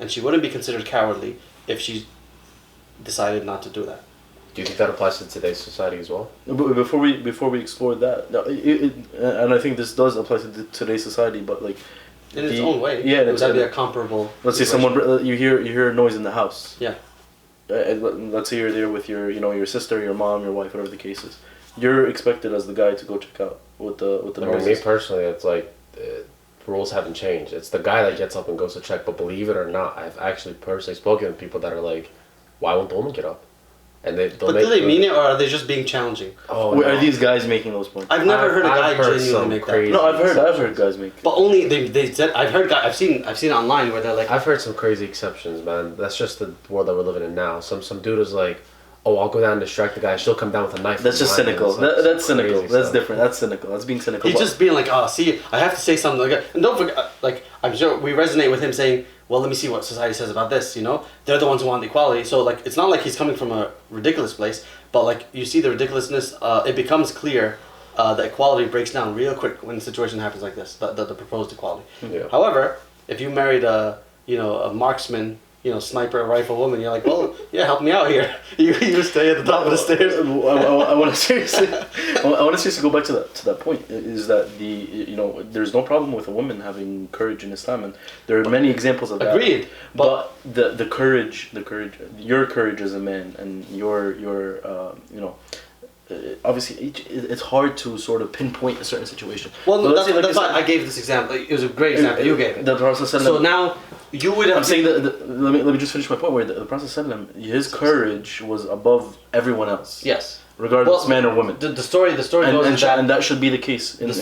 and she wouldn't be considered cowardly if she decided not to do that. Do you think that applies to today's society as well? But before we explore that, no, and I think this does apply to today's society, but like In its own way. Yeah, Would that be a comparable? Let's say you hear a noise in the house. Yeah. Let's say you're there with your sister, your mom, your wife, whatever the case is. You're expected as the guy to go check out what the I mean, me noises. personally, it's like rules haven't changed. It's the guy that gets up and goes to check. But believe it or not, I've actually personally spoken to people that are like, "Why won't the woman get up?" And do they mean it, or are they just being challenging? Oh, Wait, no. are these guys making those points? I've never heard a guy heard genuinely some make crazy- that. No, I've heard guys make. But only they said I've seen online where they're like, I've heard some crazy exceptions, man. That's just the world that we're living in now. Some dude is like, "Oh, I'll go down and distract the guy. She'll come down with a knife." That's just behind me." cynical. It's like That's some cynical. crazy That's stuff. different. That's cynical. That's being cynical. he's just being like, "Oh, see, I have to say something like that." And don't forget, like, I'm sure we resonate with him saying, "Well, let me see what society says about this." You know, they're the ones who want equality. So like, it's not like he's coming from a ridiculous place, but like you see the ridiculousness. It becomes clear that equality breaks down real quick when the situation happens like this. The proposed equality. Yeah. However, if you married a marksman, sniper rifle woman, you're like, well, yeah, help me out here. You stay at the top of the stairs. I want to seriously go back to that point. Is that there's no problem with a woman having courage in Islam, and there are many examples of that. Agreed. But the courage, your courage as a man, and your obviously it's hard to sort of pinpoint a certain situation. Well, But that's why I gave this example. It was a great example. You gave it. The Prophet So now you would have. I'm saying that let me just finish my point. Where the Prophet his courage was above everyone else. Yes. Regardless, man or woman. The story goes and that should be the case. The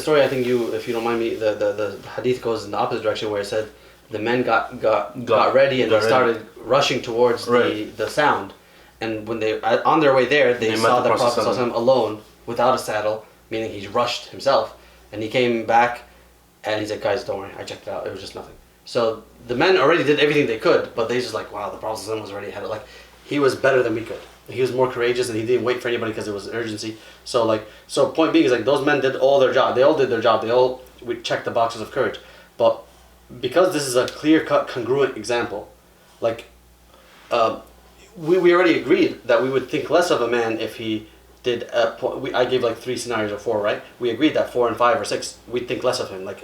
story. I think if you don't mind me, the hadith goes in the opposite direction where it said the men got ready and they started rushing towards the sound, and when they on their way there they saw the Prophet alone without a saddle, meaning he rushed himself, and he came back And he's like, guys, don't worry, I checked it out. It was just nothing. So the men already did everything they could, but they just like, wow, the Prophet was already ahead. Like, he was better than we could. He was more courageous, and he didn't wait for anybody because there was urgency. So point being is like those men did all their job. They all did their job. They all checked the boxes of courage. But because this is a clear-cut, congruent example, like, we already agreed that we would think less of a man if he did. I gave like 3 scenarios or 4, right? We agreed that 4 and 5 or 6, we'd think less of him. Like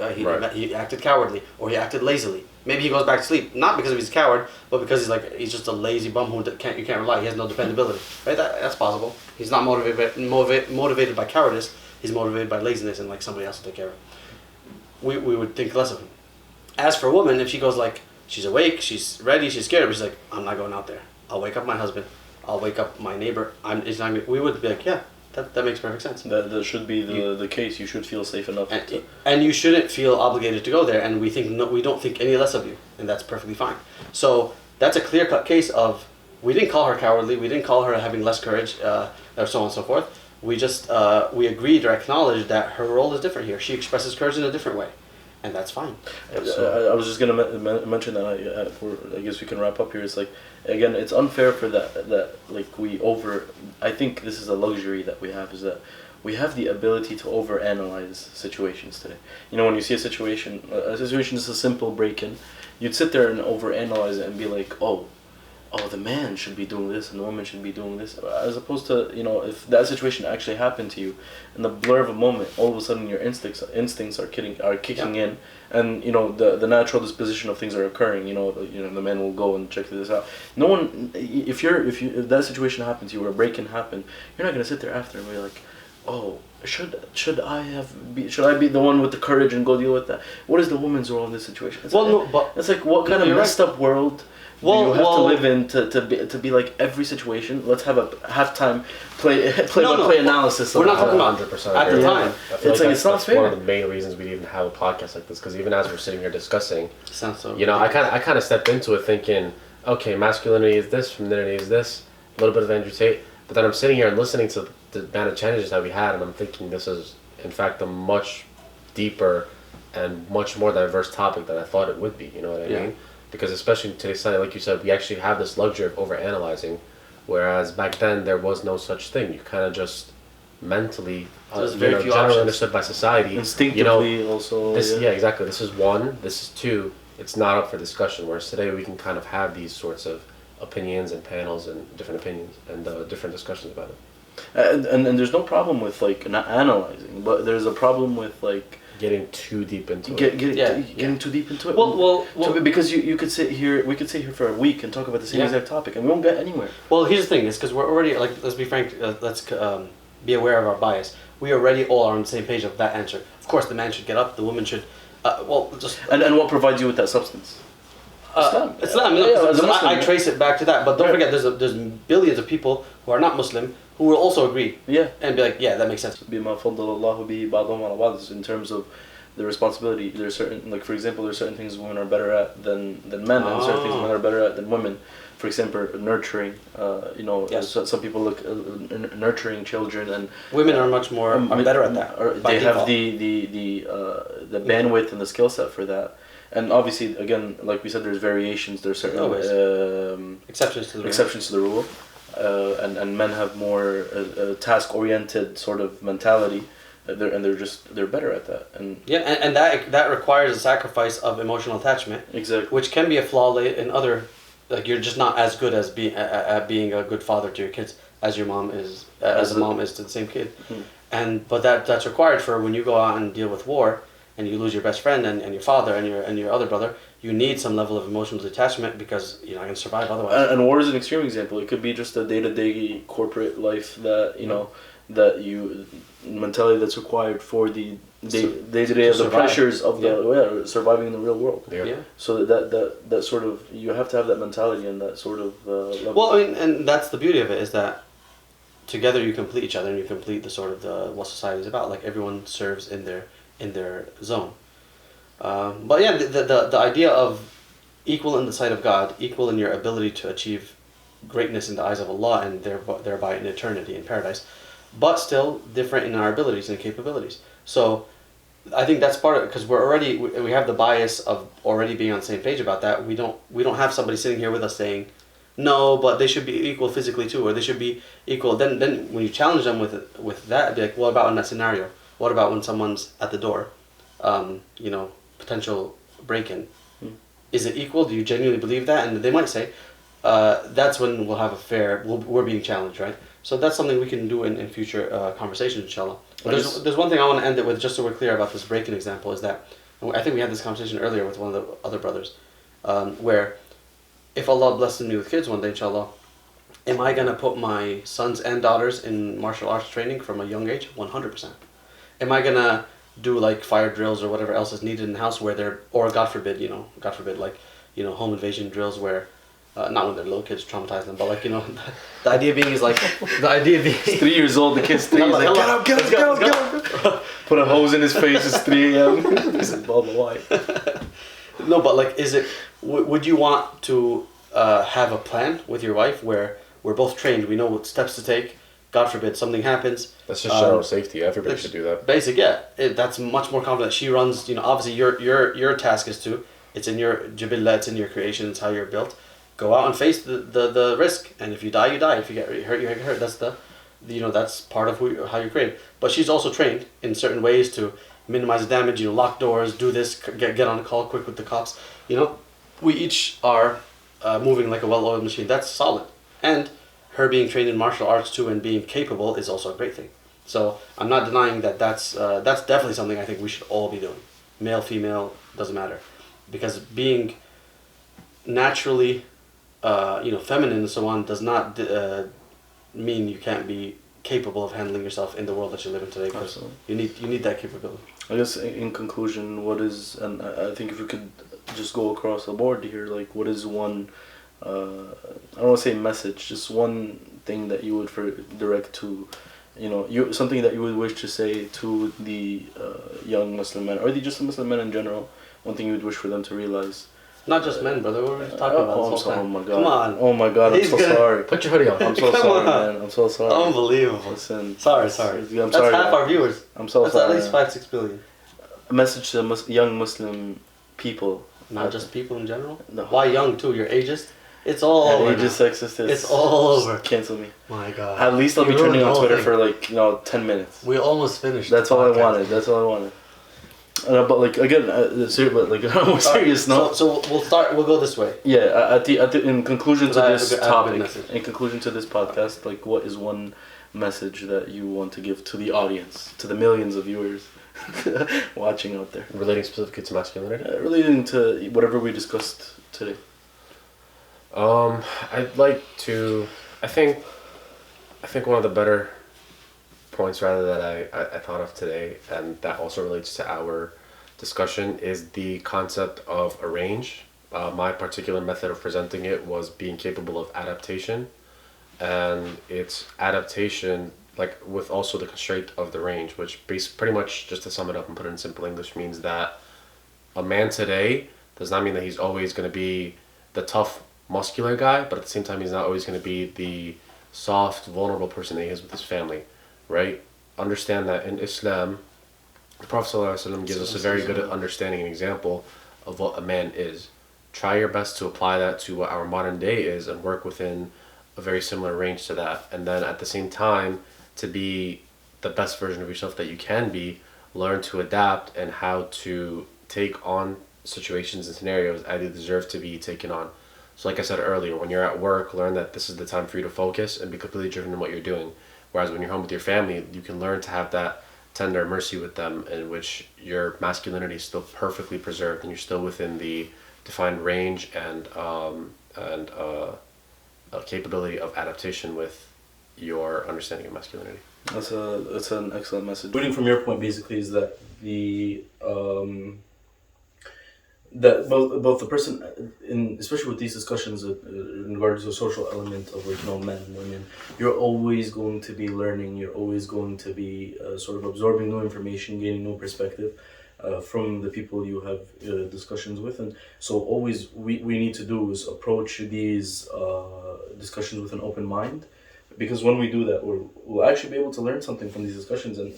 he acted cowardly or he acted lazily. Maybe he goes back to sleep, not because he's a coward, but because he's just a lazy bum who you can't rely. He has no dependability, right? That's possible. He's not motivated by cowardice. He's motivated by laziness and like somebody else to take care of. We would think less of him. As for a woman, if she goes like she's awake, she's ready, she's scared, but she's like, I'm not going out there. I'll wake up my husband. I'll wake up my neighbor. We would be like, yeah, that makes perfect sense. That should be the case. You should feel safe enough. And you shouldn't feel obligated to go there. And we don't think any less of you, and that's perfectly fine. So that's a clear-cut case of we didn't call her cowardly. We didn't call her having less courage, or so on and so forth. We just we agreed or acknowledged that her role is different here. She expresses courage in a different way, and that's fine. I was just gonna mention that. I guess we can wrap up here. It's like, again, it's unfair for that like I think this is a luxury that we have, is that we have the ability to overanalyze situations today. When you see a situation is a simple break-in, you'd sit there and overanalyze it and be like, oh, the man should be doing this and the woman should be doing this, as opposed to, if that situation actually happened to you, in the blur of a moment, all of a sudden your instincts are kicking in, and the natural disposition of things are occurring. The man will go and check this out. No one, if that situation happened to you, or a break-in happened, you're not gonna sit there after and be like, oh, should I be the one with the courage and go deal with that? What is the woman's role in this situation? It's like, what kind of messed up world do you have to live in to be like, every situation, let's have a halftime play analysis. We're not talking about 100% at the time. It's not fair. One of the main reasons we even have a podcast like this, because even as we're sitting here discussing, sounds so. I kind of stepped into it thinking, okay, masculinity is this, femininity is this, a little bit of Andrew Tate, but then I'm sitting here and listening to the amount of challenges that we had, and I'm thinking this is in fact a much deeper and much more diverse topic than I thought it would be. You know what I mean? Because especially in today's society, like you said, we actually have this luxury of overanalyzing, whereas back then there was no such thing. You kind of just mentally, generally understood by society. Instinctively also. Exactly. This is 1, this is 2. It's not up for discussion, whereas today we can kind of have these sorts of opinions and panels and different opinions and different discussions about it. And there's no problem with like not analyzing, but there's a problem with like getting too deep into it. Getting too deep into it. Well, because we could sit here for a week and talk about the same exact topic, and we won't get anywhere. Well, here's the thing: is because we're already, like, let's be frank, let's be aware of our bias. We already all are on the same page of that answer. Of course, the man should get up, the woman should. And what provides you with that substance? Islam. I trace it back to that, but don't forget, there's billions of people who are not Muslim who will also agree. And be like, that makes sense. In terms of the responsibility, there's certain, like, for example, there's certain things women are better at than men, and certain things men are better at than women. For example, nurturing. Some people look nurturing children, and women are much more are better at that. They have the bandwidth and the skill set for that. And obviously, again, like we said, there's variations. There's certain exceptions to the rule. And men have more task-oriented sort of mentality, they're better at that. And that requires a sacrifice of emotional attachment. Exactly. Which can be a flaw in other, like, you're just not as good as being a good father to your kids as your mom is, as a mom is to the same kid. Mm-hmm. But that's required for when you go out and deal with war, and you lose your best friend and your father and your other brother. You need some level of emotional detachment because you're not going to survive otherwise. And war is an extreme example. It could be just a day-to-day corporate life that, mentality that's required for the day-to-day of the pressures of surviving in the real world. So that sort of, you have to have that mentality and that sort of level. Well, I mean, and that's the beauty of it, is that together you complete each other and you complete the sort of what society is about. Like, everyone serves in their zone. But yeah, the idea of equal in the sight of God, equal in your ability to achieve greatness in the eyes of Allah, and thereby in eternity in paradise, but still different in our abilities and capabilities. So I think that's part of it because we have the bias of already being on the same page about that. We don't have somebody sitting here with us saying, no, but they should be equal physically too, or they should be equal. Then when you challenge them with that, be like, what about in that scenario? What about when someone's at the door, potential break-in? Is it equal? Do you genuinely believe that? And they might say, that's when we'll have we're being challenged, right? So that's something we can do in future conversations, inshallah. But there's one thing I want to end it with, just so we're clear about this break-in example, is that, I think we had this conversation earlier with one of the other brothers, where if Allah blesses me with kids one day, inshallah, am I going to put my sons and daughters in martial arts training from a young age? 100%. Am I going to do like fire drills or whatever else is needed in the house where they're, or God forbid, home invasion drills where, not when they're little kids, traumatize them, but the idea being is like, He's 3 years old, the kid's 3, he's like, get up. Put a hose in his face, it's 3 a.m. He's like, blah, blah, why? No, but would you want to have a plan with your wife where we're both trained, we know what steps to take, God forbid something happens. That's just general safety. Everybody should do that. Basic, yeah. That's much more confident. She runs, obviously your task is to, it's in your jibillah, it's in your creation, it's how you're built. Go out and face the risk, and if you die, you die. If you get hurt, you get hurt. That's that's part of how you're trained. But she's also trained in certain ways to minimize the damage. Lock doors, do this, get on a call quick with the cops. We each are moving like a well-oiled machine. That's solid. And her being trained in martial arts too and being capable is also a great thing. So I'm not denying that's definitely something I think we should all be doing. Male, female, doesn't matter, because being naturally feminine and so on does not mean you can't be capable of handling yourself in the world that you live in today. Absolutely. You need that capability. I guess in conclusion, and I think if we could just go across the board here, like what is one, I don't want to say message, just one thing that you would direct to, something that you would wish to say to the young Muslim men, or just the Muslim men in general, one thing you would wish for them to realize. Not just men, brother. What are we talking about? Oh my god. Come on. Oh my god, I'm so sorry. Put your hoodie on. I'm so sorry, man. I'm so sorry. Unbelievable. Listen. Sorry. I'm That's sorry. half our viewers. I'm so That's sorry. at least 5-6 billion. A message to young Muslim people. Not just people in general? No. Why young too? You're ageist? It's all over. Ageist, sexist. It's all over. Cancel me. My god. At least I'll be trending on Twitter for 10 minutes. We almost finished. That's all I wanted. But again, serious note. So we'll go this way. Yeah, in conclusion to this topic, message. in conclusion to this podcast, what is one message that you want to give to the audience, to the millions of viewers watching out there? Relating specifically to masculinity? Relating to whatever we discussed today. I'd like to, I think one of the better points that I thought of today, and that also relates to our discussion, is the concept of arrange. My particular method of presenting it was being capable of adaptation, and it's adaptation with also the constraint of the range, which pretty much, just to sum it up and put it in simple English, means that a man today does not mean that he's always going to be the tough muscular guy, but at the same time he's not always going to be the soft vulnerable person that he is with his family. Right? Understand that in Islam, the Prophet ﷺ gives us a very good understanding and example of what a man is. Try your best to apply that to what our modern day is and work within a very similar range to that. And then at the same time, to be the best version of yourself that you can be, learn to adapt and how to take on situations and scenarios as they deserve to be taken on. So like I said earlier, when you're at work, learn that this is the time for you to focus and be completely driven in what you're doing. Whereas when you're home with your family, you can learn to have that tender mercy with them, in which your masculinity is still perfectly preserved and you're still within the defined range and capability of adaptation with your understanding of masculinity. That's an excellent message. Reading from your point basically is that that both the person, especially with these discussions in regards to the social element of men and women, you're always going to be learning. You're always going to be sort of absorbing new information, gaining new perspective from the people you have discussions with, and so always we need to do is approach these discussions with an open mind, because when we do that, we'll actually be able to learn something from these discussions, and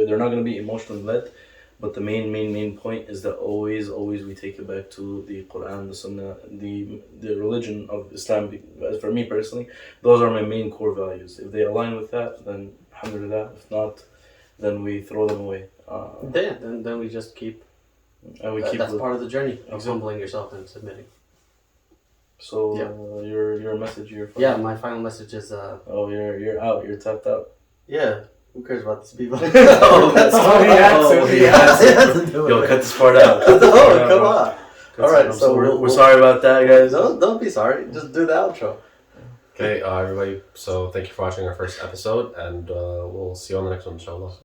they're not going to be emotionally led. But the main point is that always we take it back to the Quran, the Sunnah, the religion of Islam. As for me personally, those are my main core values. If they align with that, then alhamdulillah. If not, then we throw them away. Then we just keep. And we keep. That's part of the journey of Exactly. humbling yourself and submitting. So your message, your final. Yeah, my final message is. Oh, you're out. You're tapped out. Yeah. Who cares about these people? Oh, that's he had to. Yo, cut this part out. No, come on. All right, so we're sorry about that, guys. Don't be sorry. Just do the outro. Okay, everybody. So thank you for watching our first episode, and we'll see you on the next one, inshallah.